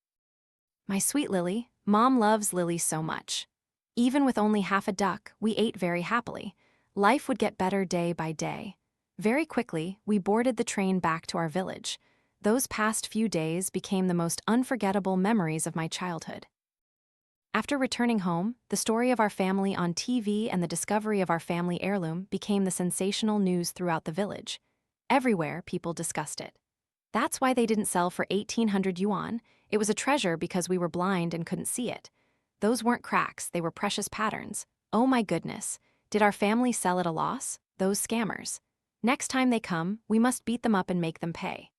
[SPEAKER 1] "My sweet Lily, Mom loves Lily so much." Even with only half a duck, we ate very happily. Life would get better day by day. Very quickly, we boarded the train back to our village. Those past few days became the most unforgettable memories of my childhood. After returning home, the story of our family on TV and the discovery of our family heirloom became the sensational news throughout the village. Everywhere, people discussed it. That's why they didn't sell for 1,800 yuan. It was a treasure because we were blind and couldn't see it. Those weren't cracks, they were precious patterns. Oh my goodness. Did our family sell at a loss? Those scammers. Next time they come, we must beat them up and make them pay.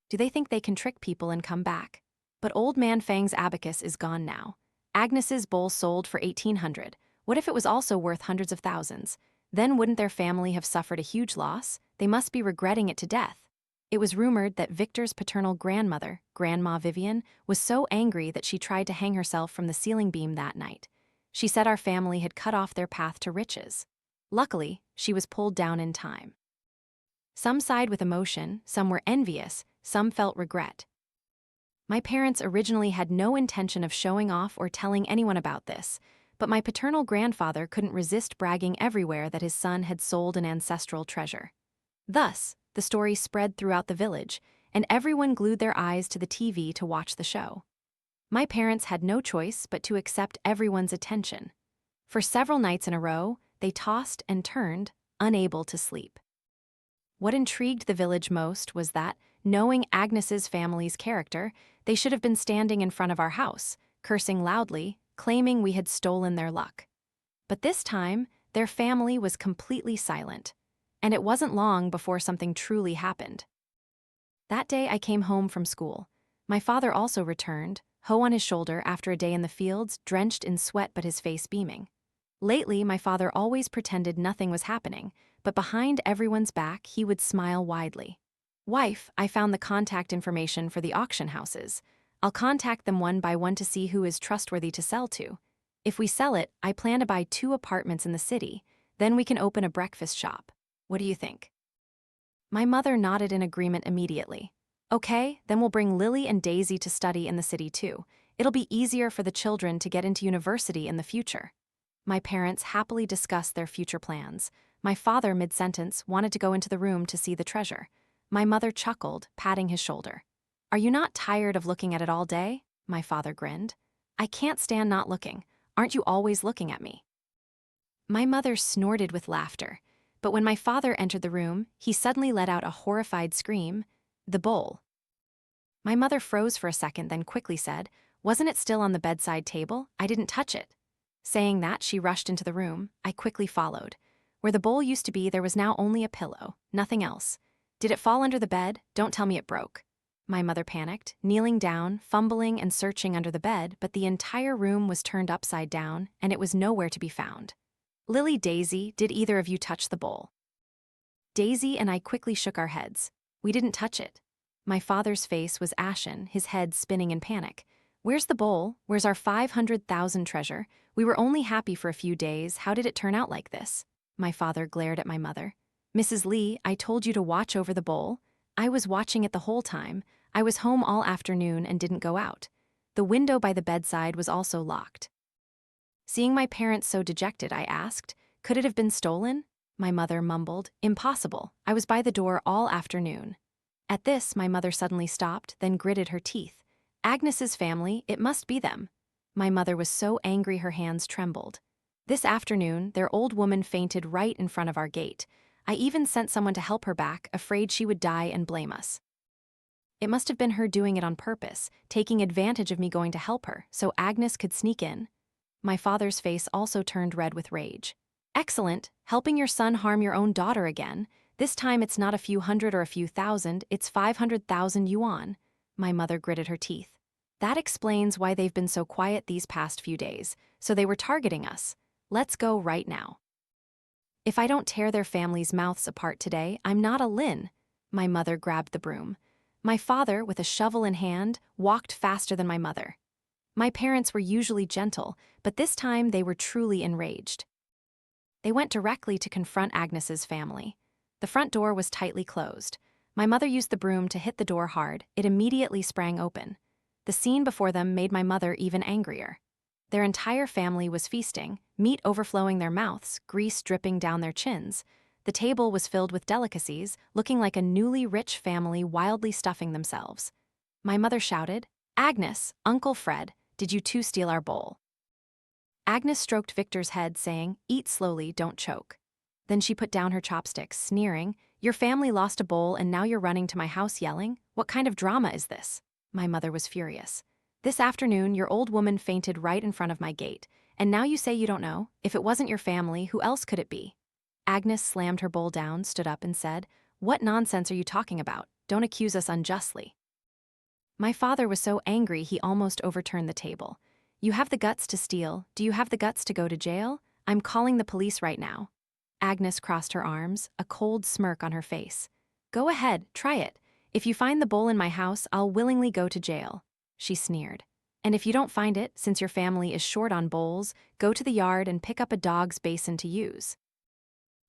[SPEAKER 1] Do they think they can trick people and come back? But Old Man Fang's abacus is gone now. Agnes's bowl sold for 1,800. What if it was also worth hundreds of thousands? Then wouldn't their family have suffered a huge loss? They must be regretting it to death. It was rumored that Victor's paternal grandmother, Grandma Vivian, was so angry that she tried to hang herself from the ceiling beam that night. She said our family had cut off their path to riches. Luckily, she was pulled down in time. Some sighed with emotion, some were envious, some felt regret. My parents originally had no intention of showing off or telling anyone about this, but my paternal grandfather couldn't resist bragging everywhere that his son had sold an ancestral treasure. Thus, the story spread throughout the village, and everyone glued their eyes to the TV to watch the show. My parents had no choice but to accept everyone's attention. For several nights in a row, they tossed and turned, unable to sleep. What intrigued the village most was that, knowing Agnes's family's character, they should have been standing in front of our house, cursing loudly, claiming we had stolen their luck. But this time, their family was completely silent, and it wasn't long before something truly happened. That day I came home from school. My father also returned, hoe on his shoulder after a day in the fields, drenched in sweat but his face beaming. Lately, my father always pretended nothing was happening, but behind everyone's back he would smile widely. Wife, I found the contact information for the auction houses. I'll contact them one by one to see who is trustworthy to sell to. If we sell it, I plan to buy 2 apartments in the city. Then we can open a breakfast shop. What do you think? My mother nodded in agreement immediately. Okay, then we'll bring Lily and Daisy to study in the city too. It'll be easier for the children to get into university in the future. My parents happily discussed their future plans. My father, mid-sentence, wanted to go into the room to see the treasure. My mother chuckled, patting his shoulder. Are you not tired of looking at it all day? My father grinned. I can't stand not looking. Aren't you always looking at me? My mother snorted with laughter, but when my father entered the room, he suddenly let out a horrified scream. The bowl. My mother froze for a second, then quickly said, "Wasn't it still on the bedside table? I didn't touch it." Saying that, she rushed into the room. I quickly followed. Where the bowl used to be, there was now only a pillow, nothing else. Did it fall under the bed? Don't tell me it broke. My mother panicked, kneeling down, fumbling and searching under the bed, but the entire room was turned upside down, and it was nowhere to be found. Lily, Daisy, did either of you touch the bowl? Daisy and I quickly shook our heads. We didn't touch it. My father's face was ashen, his head spinning in panic. Where's the bowl? Where's our 500,000 treasure? We were only happy for a few days. How did it turn out like this? My father glared at my mother. Mrs. Lee, I told you to watch over the bowl. I was watching it the whole time. I was home all afternoon and didn't go out. The window by the bedside was also locked. Seeing my parents so dejected, I asked, could it have been stolen? My mother mumbled, impossible. I was by the door all afternoon. At this, my mother suddenly stopped, then gritted her teeth. Agnes's family, it must be them. My mother was so angry her hands trembled. This afternoon, their old woman fainted right in front of our gate. I even sent someone to help her back, afraid she would die and blame us. It must have been her doing it on purpose, taking advantage of me going to help her, so Agnes could sneak in. My father's face also turned red with rage. Excellent, helping your son harm your own daughter again. This time it's not a few hundred or a few thousand, it's 500,000 yuan. My mother gritted her teeth. That explains why they've been so quiet these past few days, so they were targeting us. Let's go right now. If I don't tear their families' mouths apart today, I'm not a Lin. My mother grabbed the broom. My father, with a shovel in hand, walked faster than my mother. My parents were usually gentle, but this time they were truly enraged. They went directly to confront Agnes's family. The front door was tightly closed. My mother used the broom to hit the door hard. It immediately sprang open. The scene before them made my mother even angrier. Their entire family was feasting, meat overflowing their mouths, grease dripping down their chins. The table was filled with delicacies, looking like a newly rich family wildly stuffing themselves. My mother shouted, "Agnes, Uncle Fred, did you too steal our bowl?" Agnes stroked Victor's head, saying, "Eat slowly, don't choke." Then she put down her chopsticks, sneering, "Your family lost a bowl and now you're running to my house yelling? What kind of drama is this?" My mother was furious. This afternoon, your old woman fainted right in front of my gate, and now you say you don't know? If it wasn't your family, who else could it be? Agnes slammed her bowl down, stood up, and said, "What nonsense are you talking about? Don't accuse us unjustly." My father was so angry he almost overturned the table. You have the guts to steal. Do you have the guts to go to jail? I'm calling the police right now. Agnes crossed her arms, a cold smirk on her face. Go ahead, try it. If you find the bowl in my house, I'll willingly go to jail. She sneered. And if you don't find it, since your family is short on bowls, go to the yard and pick up a dog's basin to use.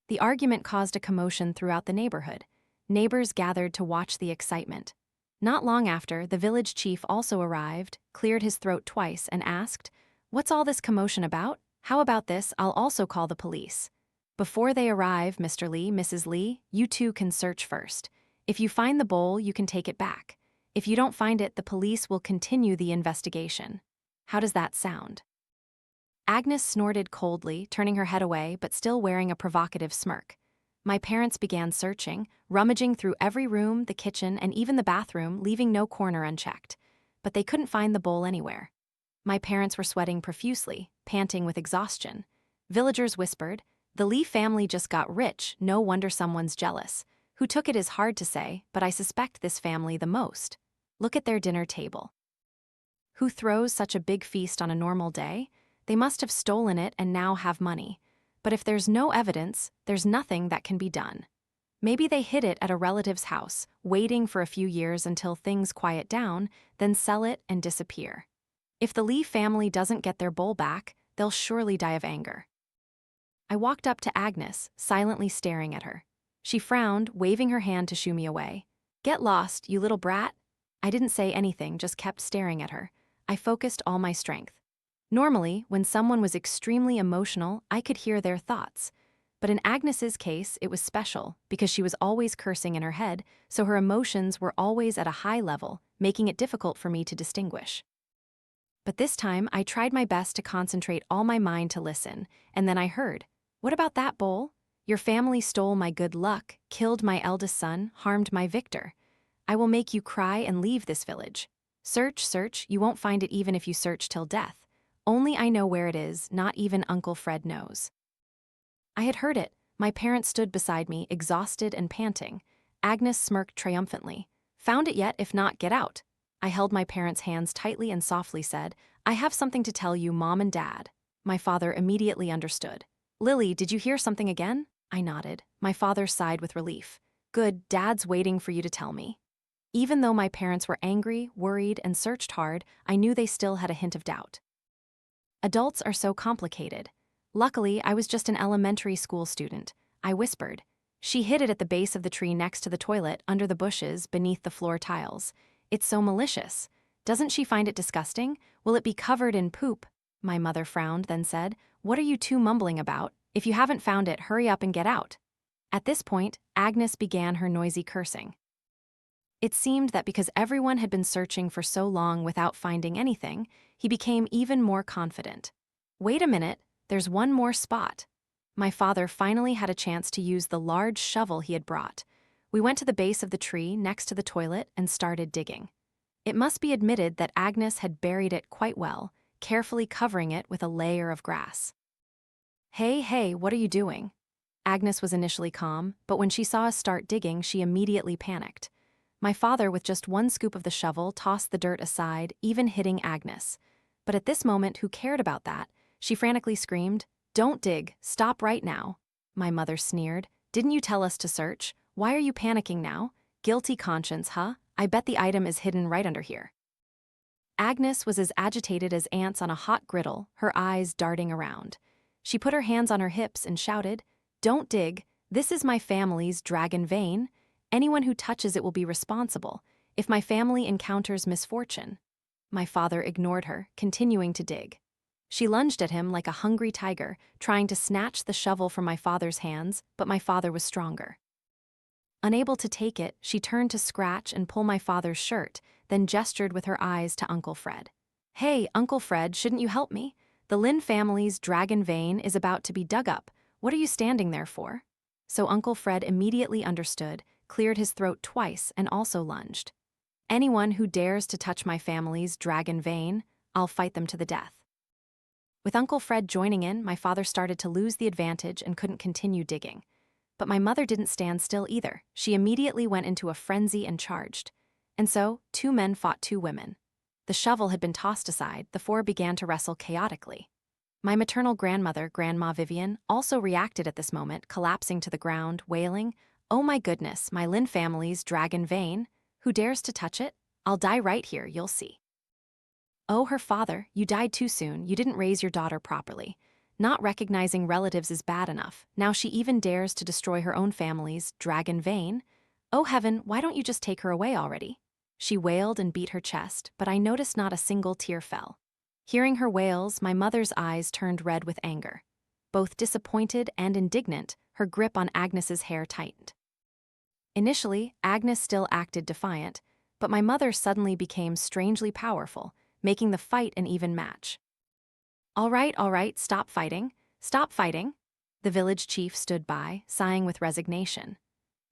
[SPEAKER 1] The argument caused a commotion throughout the neighborhood. Neighbors gathered to watch the excitement. Not long after, the village chief also arrived, cleared his throat twice, and asked, "What's all this commotion about? How about this? I'll also call the police." Before they arrive, Mr. Lee, Mrs. Lee, you two can search first. If you find the bowl, you can take it back. If you don't find it, the police will continue the investigation. How does that sound? Agnes snorted coldly, turning her head away but still wearing a provocative smirk. My parents began searching, rummaging through every room, the kitchen, and even the bathroom, leaving no corner unchecked. But they couldn't find the bowl anywhere. My parents were sweating profusely, panting with exhaustion. Villagers whispered, "The Lee family just got rich, no wonder someone's jealous." Who took it is hard to say, but I suspect this family the most. Look at their dinner table. Who throws such a big feast on a normal day? They must have stolen it and now have money. But if there's no evidence, there's nothing that can be done. Maybe they hid it at a relative's house, waiting for a few years until things quiet down, then sell it and disappear. If the Lee family doesn't get their bowl back, they'll surely die of anger. I walked up to Agnes, silently staring at her. She frowned, waving her hand to shoo me away. "Get lost, you little brat." I didn't say anything, just kept staring at her. I focused all my strength. Normally, when someone was extremely emotional, I could hear their thoughts. But in Agnes's case, it was special, because she was always cursing in her head, so her emotions were always at a high level, making it difficult for me to distinguish. But this time, I tried my best to concentrate all my mind to listen, and then I heard, "What about that bowl? Your family stole my good luck, killed my eldest son, harmed my Victor. I will make you cry and leave this village. Search, search, you won't find it even if you search till death. Only I know where it is, not even Uncle Fred knows." I had heard it. My parents stood beside me, exhausted and panting. Agnes smirked triumphantly. "Found it yet? If not, get out." I held my parents' hands tightly and softly said, "I have something to tell you, Mom and Dad." My father immediately understood. "Lily, did you hear something again?" I nodded. My father sighed with relief. "Good, Dad's waiting for you to tell me." Even though my parents were angry, worried, and searched hard, I knew they still had a hint of doubt. Adults are so complicated. Luckily, I was just an elementary school student. I whispered. "She hid it at the base of the tree next to the toilet, under the bushes, beneath the floor tiles. It's so malicious. Doesn't she find it disgusting? Will it be covered in poop?" My mother frowned, then said, "What are you two mumbling about? If you haven't found it, hurry up and get out." At this point, Agnes began her noisy cursing. It seemed that because everyone had been searching for so long without finding anything, he became even more confident. "Wait a minute, there's one more spot." My father finally had a chance to use the large shovel he had brought. We went to the base of the tree next to the toilet and started digging. It must be admitted that Agnes had buried it quite well, carefully covering it with a layer of grass. Hey, what are you doing?" Agnes was initially calm, but when she saw us start digging, she immediately panicked. My father, with just one scoop of the shovel, tossed the dirt aside, even hitting Agnes. But at this moment, who cared about that? She frantically screamed, "Don't dig, stop right now." My mother sneered, "Didn't you tell us to search? Why are you panicking now? Guilty conscience, huh? I bet the item is hidden right under here." Agnes was as agitated as ants on a hot griddle, her eyes darting around. She put her hands on her hips and shouted, "Don't dig, this is my family's dragon vein. Anyone who touches it will be responsible, if my family encounters misfortune." My father ignored her, continuing to dig. She lunged at him like a hungry tiger, trying to snatch the shovel from my father's hands, but my father was stronger. Unable to take it, she turned to scratch and pull my father's shirt, then gestured with her eyes to Uncle Fred. "Hey, Uncle Fred, shouldn't you help me? The Lin family's dragon vein is about to be dug up. What are you standing there for?" So Uncle Fred immediately understood, cleared his throat twice, and also lunged. Anyone who dares to touch my family's dragon vein, I'll fight them to the death. With Uncle Fred joining in, my father started to lose the advantage and couldn't continue digging. But my mother didn't stand still either. She immediately went into a frenzy and charged. And so, 2 men fought 2 women. The shovel had been tossed aside, the 4 began to wrestle chaotically. My maternal grandmother, Grandma Vivian, also reacted at this moment, collapsing to the ground, wailing, "Oh my goodness, my Lynn family's dragon vein. Who dares to touch it? I'll die right here, you'll see." Oh, her father, you died too soon, you didn't raise your daughter properly. Not recognizing relatives is bad enough, now she even dares to destroy her own family's dragon vein. Oh heaven, why don't you just take her away already? She wailed and beat her chest, but I noticed not a single tear fell. Hearing her wails, my mother's eyes turned red with anger. Both disappointed and indignant, her grip on Agnes's hair tightened. Initially, Agnes still acted defiant, but my mother suddenly became strangely powerful, making the fight an even match. All right, stop fighting. Stop fighting." The village chief stood by, sighing with resignation.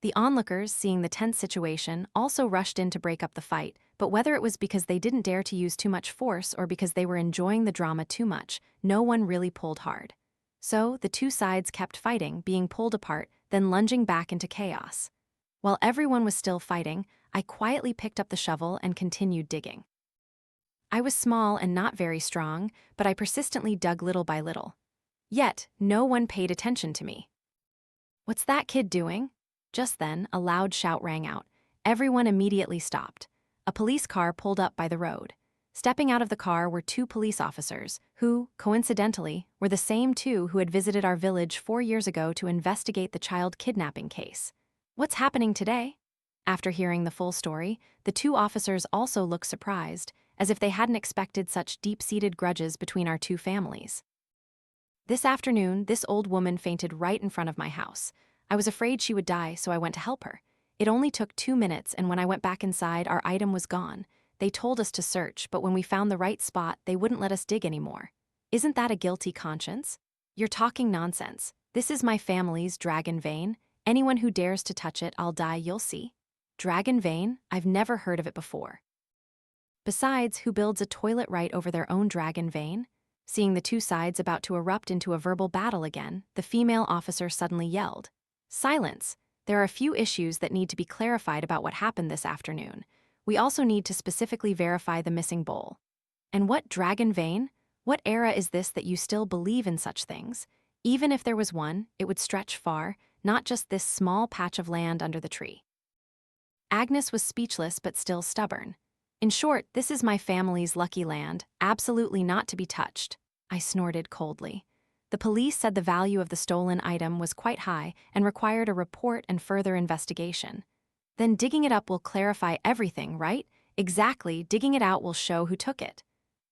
[SPEAKER 1] The onlookers, seeing the tense situation, also rushed in to break up the fight, but whether it was because they didn't dare to use too much force or because they were enjoying the drama too much, no one really pulled hard. So, the 2 sides kept fighting, being pulled apart, then lunging back into chaos. While everyone was still fighting, I quietly picked up the shovel and continued digging. I was small and not very strong, but I persistently dug little by little. Yet, no one paid attention to me. "What's that kid doing?" Just then, a loud shout rang out. Everyone immediately stopped. A police car pulled up by the road. Stepping out of the car were 2 police officers, who, coincidentally, were the same 2 who had visited our village 4 years ago to investigate the child kidnapping case. "What's happening today?" After hearing the full story, the 2 officers also looked surprised, as if they hadn't expected such deep-seated grudges between our 2 families. "This afternoon, this old woman fainted right in front of my house. I was afraid she would die, so I went to help her. It only took 2 minutes, and when I went back inside, our item was gone. They told us to search, but when we found the right spot, they wouldn't let us dig anymore. Isn't that a guilty conscience? You're talking nonsense. This is my family's dragon vein. Anyone who dares to touch it, I'll die, you'll see." Dragon vein? I've never heard of it before. Besides, who builds a toilet right over their own dragon vein? Seeing the 2 sides about to erupt into a verbal battle again, the female officer suddenly yelled, "Silence! There are a few issues that need to be clarified about what happened this afternoon. We also need to specifically verify the missing bowl." "And what dragon vein? What era is this that you still believe in such things? Even if there was one, it would stretch far, not just this small patch of land under the tree." Agnes was speechless but still stubborn. "In short, this is my family's lucky land, absolutely not to be touched," I snorted coldly. The police said the value of the stolen item was quite high and required a report and further investigation. "Then digging it up will clarify everything, right? Exactly, digging it out will show who took it."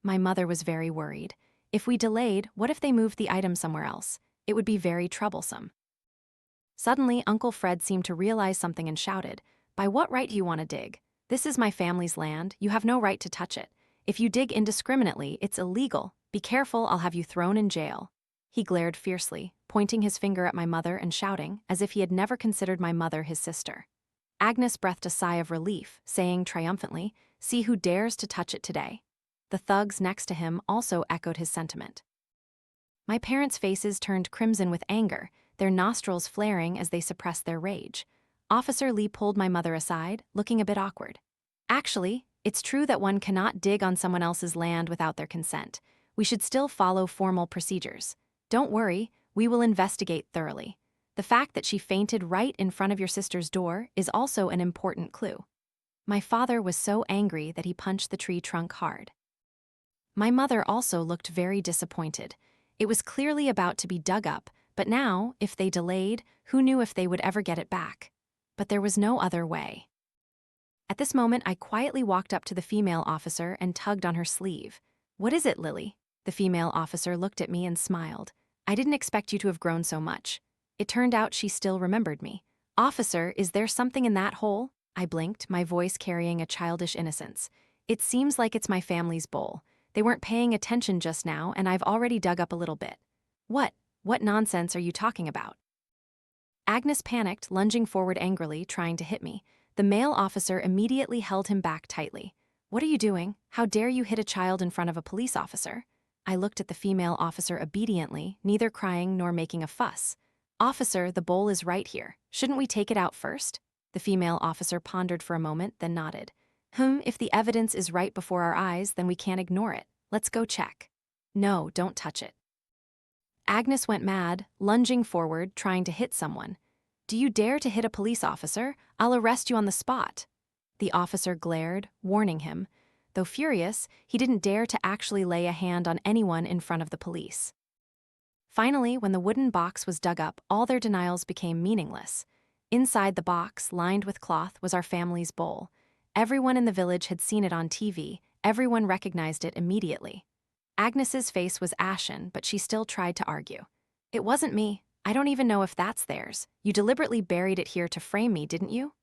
[SPEAKER 1] My mother was very worried. If we delayed, what if they moved the item somewhere else? It would be very troublesome. Suddenly, Uncle Fred seemed to realize something and shouted, "By what right do you want to dig? This is my family's land, you have no right to touch it. If you dig indiscriminately, it's illegal. Be careful, I'll have you thrown in jail." He glared fiercely, pointing his finger at my mother and shouting, as if he had never considered my mother his sister. Agnes breathed a sigh of relief, saying triumphantly, "See who dares to touch it today." The thugs next to him also echoed his sentiment. My parents' faces turned crimson with anger, their nostrils flaring as they suppressed their rage. Officer Lee pulled my mother aside, looking a bit awkward. "Actually, it's true that one cannot dig on someone else's land without their consent. We should still follow formal procedures. Don't worry, we will investigate thoroughly. The fact that she fainted right in front of your sister's door is also an important clue." My father was so angry that he punched the tree trunk hard. My mother also looked very disappointed. It was clearly about to be dug up, but now, if they delayed, who knew if they would ever get it back? But there was no other way. At this moment, I quietly walked up to the female officer and tugged on her sleeve. "What is it, Lily?" The female officer looked at me and smiled. "I didn't expect you to have grown so much." It turned out she still remembered me. "Officer, is there something in that hole?" I blinked, my voice carrying a childish innocence. "It seems like it's my family's bowl. They weren't paying attention just now, and I've already dug up a little bit." What nonsense are you talking about?" Agnes panicked, lunging forward angrily, trying to hit me. The male officer immediately held him back tightly. "What are you doing? How dare you hit a child in front of a police officer?" I looked at the female officer obediently, neither crying nor making a fuss. "Officer, the bowl is right here. Shouldn't we take it out first?" The female officer pondered for a moment, then nodded. If the evidence is right before our eyes, then we can't ignore it. Let's go check." "No, don't touch it." Agnes went mad, lunging forward, trying to hit someone. "Do you dare to hit a police officer? I'll arrest you on the spot." The officer glared, warning him. Though furious, he didn't dare to actually lay a hand on anyone in front of the police. Finally, when the wooden box was dug up, all their denials became meaningless. Inside the box, lined with cloth, was our family's bowl. Everyone in the village had seen it on TV. Everyone recognized it immediately. Agnes's face was ashen, but she still tried to argue. "It wasn't me. I don't even know if that's theirs. You deliberately buried it here to frame me, didn't you?"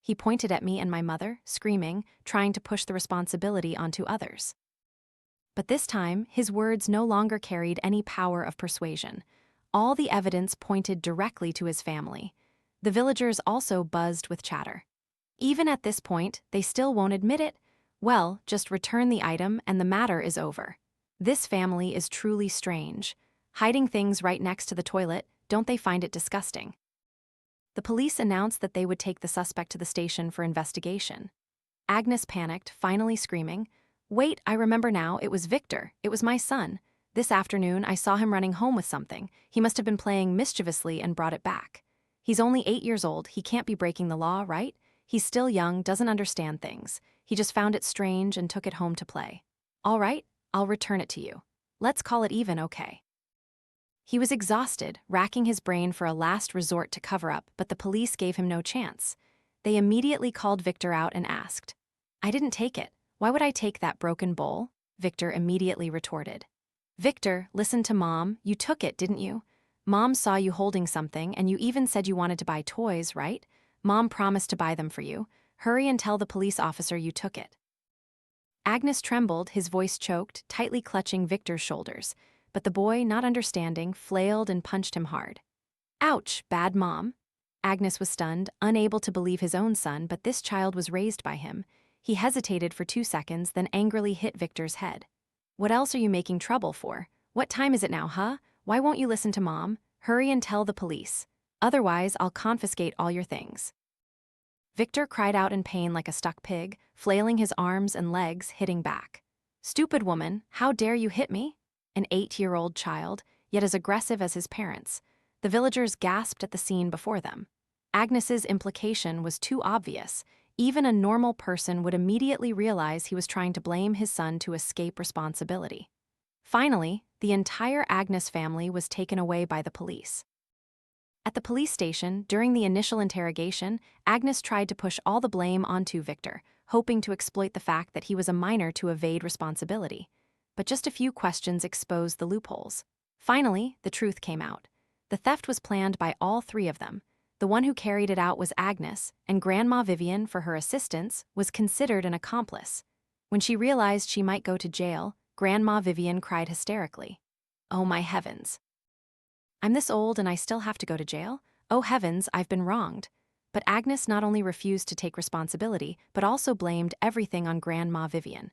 [SPEAKER 1] He pointed at me and my mother, screaming, trying to push the responsibility onto others. But this time, his words no longer carried any power of persuasion. All the evidence pointed directly to his family. The villagers also buzzed with chatter. Even at this point, they still won't admit it. Well, just return the item and the matter is over. This family is truly strange. Hiding things right next to the toilet, don't they find it disgusting? The police announced that they would take the suspect to the station for investigation. Agnes panicked, finally screaming, "Wait, I remember now, it was Victor. It was my son. This afternoon, I saw him running home with something. He must have been playing mischievously and brought it back. He's only 8 years old, he can't be breaking the law, right? He's still young, doesn't understand things. He just found it strange and took it home to play. All right, I'll return it to you. Let's call it even, okay?" He was exhausted, racking his brain for a last resort to cover up, but the police gave him no chance. They immediately called Victor out and asked, "I didn't take it. Why would I take that broken bowl?" Victor immediately retorted. "Victor, listen to Mom. You took it, didn't you? Mom saw you holding something, and you even said you wanted to buy toys, right? Mom promised to buy them for you. Hurry and tell the police officer you took it." Agnes trembled, his voice choked, tightly clutching Victor's shoulders. But the boy, not understanding, flailed and punched him hard. "Ouch, bad mom." Agnes was stunned, unable to believe his own son, but this child was raised by him. He hesitated for 2 seconds, then angrily hit Victor's head. "What else are you making trouble for? What time is it now, huh? Why won't you listen to Mom? Hurry and tell the police. Otherwise, I'll confiscate all your things." Victor cried out in pain like a stuck pig, flailing his arms and legs, hitting back. "Stupid woman, how dare you hit me?" An 8-year-old child, yet as aggressive as his parents. The villagers gasped at the scene before them. Agnes's implication was too obvious. Even a normal person would immediately realize he was trying to blame his son to escape responsibility. Finally, the entire Agnes family was taken away by the police. At the police station, during the initial interrogation, Agnes tried to push all the blame onto Victor, hoping to exploit the fact that he was a minor to evade responsibility. But just a few questions exposed the loopholes. Finally, the truth came out. The theft was planned by all 3 of them. The one who carried it out was Agnes, and Grandma Vivian, for her assistance, was considered an accomplice. When she realized she might go to jail, Grandma Vivian cried hysterically. "Oh my heavens. I'm this old and I still have to go to jail? Oh heavens, I've been wronged." But Agnes not only refused to take responsibility, but also blamed everything on Grandma Vivian.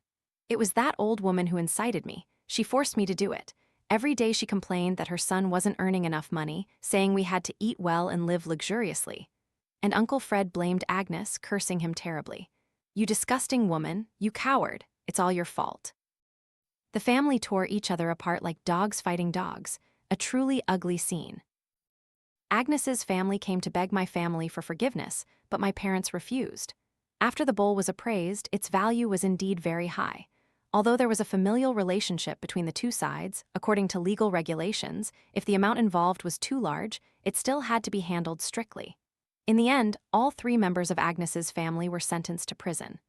[SPEAKER 1] "It was that old woman who incited me. She forced me to do it. Every day she complained that her son wasn't earning enough money, saying we had to eat well and live luxuriously." And Uncle Fred blamed Agnes, cursing him terribly. "You disgusting woman, you coward, it's all your fault." The family tore each other apart like dogs fighting dogs, a truly ugly scene. Agnes's family came to beg my family for forgiveness, but my parents refused. After the bowl was appraised, its value was indeed very high. Although there was a familial relationship between the 2 sides, according to legal regulations, if the amount involved was too large, it still had to be handled strictly. In the end, all 3 members of Agnes's family were sentenced to prison.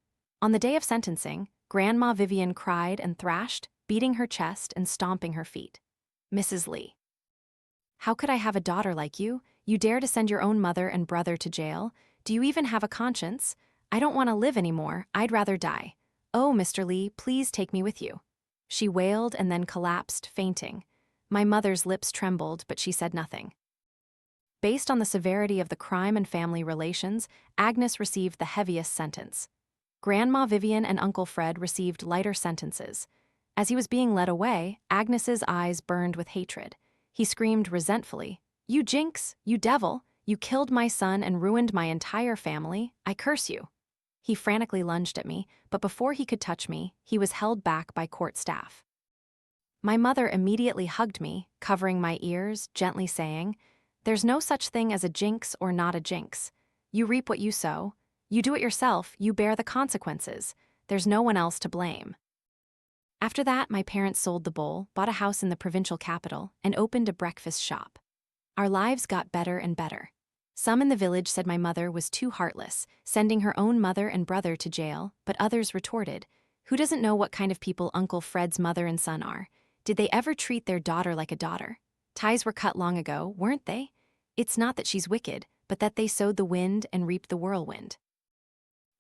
[SPEAKER 1] On the day of sentencing, Grandma Vivian cried and thrashed, beating her chest and stomping her feet. "Mrs. Lee, how could I have a daughter like you? You dare to send your own mother and brother to jail? Do you even have a conscience? I don't want to live anymore, I'd rather die. Oh, Mr. Lee, please take me with you." She wailed and then collapsed, fainting. My mother's lips trembled, but she said nothing. Based on the severity of the crime and family relations, Agnes received the heaviest sentence. Grandma Vivian and Uncle Fred received lighter sentences. As he was being led away, Agnes's eyes burned with hatred. He screamed resentfully, "You Jinx, you devil, you killed my son and ruined my entire family. I curse you." He frantically lunged at me, but before he could touch me, he was held back by court staff. My mother immediately hugged me, covering my ears, gently saying, "There's no such thing as a jinx or not a jinx. You reap what you sow. You do it yourself, you bear the consequences. There's no one else to blame." After that, my parents sold the bowl, bought a house in the provincial capital, and opened a breakfast shop. Our lives got better and better. Some in the village said my mother was too heartless, sending her own mother and brother to jail, but others retorted, "Who doesn't know what kind of people Uncle Fred's mother and son are? Did they ever treat their daughter like a daughter? Ties were cut long ago, weren't they? It's not that she's wicked, but that they sowed the wind and reaped the whirlwind."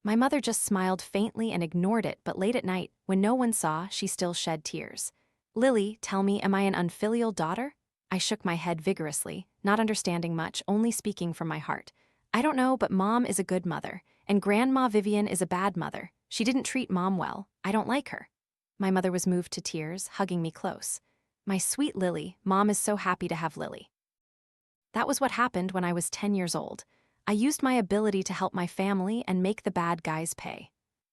[SPEAKER 1] My mother just smiled faintly and ignored it, but late at night, when no one saw, she still shed tears. "Lily, tell me, am I an unfilial daughter?" I shook my head vigorously, not understanding much, only speaking from my heart. "I don't know, but Mom is a good mother, and Grandma Vivian is a bad mother. She didn't treat Mom well. I don't like her." My mother was moved to tears, hugging me close. "My sweet Lily, Mom is so happy to have Lily." That was what happened when I was 10 years old. I used my ability to help my family and make the bad guys pay.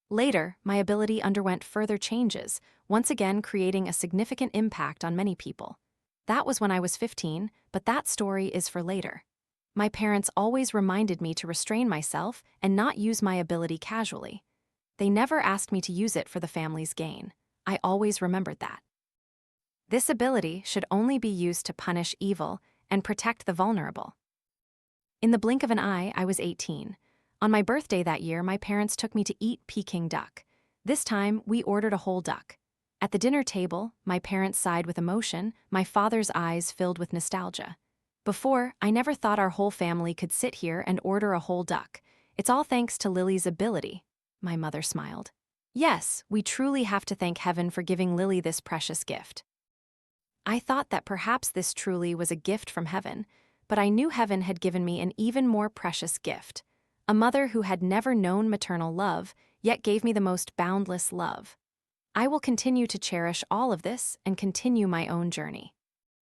[SPEAKER 1] Later, my ability underwent further changes, once again creating a significant impact on many people. That was when I was 15, but that story is for later. My parents always reminded me to restrain myself and not use my ability casually. They never asked me to use it for the family's gain. I always remembered that. This ability should only be used to punish evil and protect the vulnerable. In the blink of an eye, I was 18. On my birthday that year, my parents took me to eat Peking duck. This time, we ordered a whole duck. At the dinner table, my parents sighed with emotion, my father's eyes filled with nostalgia. Before, I never thought our whole family could sit here and order a whole duck. It's all thanks to Lily's ability, my mother smiled. Yes, we truly have to thank heaven for giving Lily this precious gift. I thought that perhaps this truly was a gift from heaven, but I knew heaven had given me an even more precious gift. A mother who had never known maternal love, yet gave me the most boundless love. I will continue to cherish all of this and continue my own journey.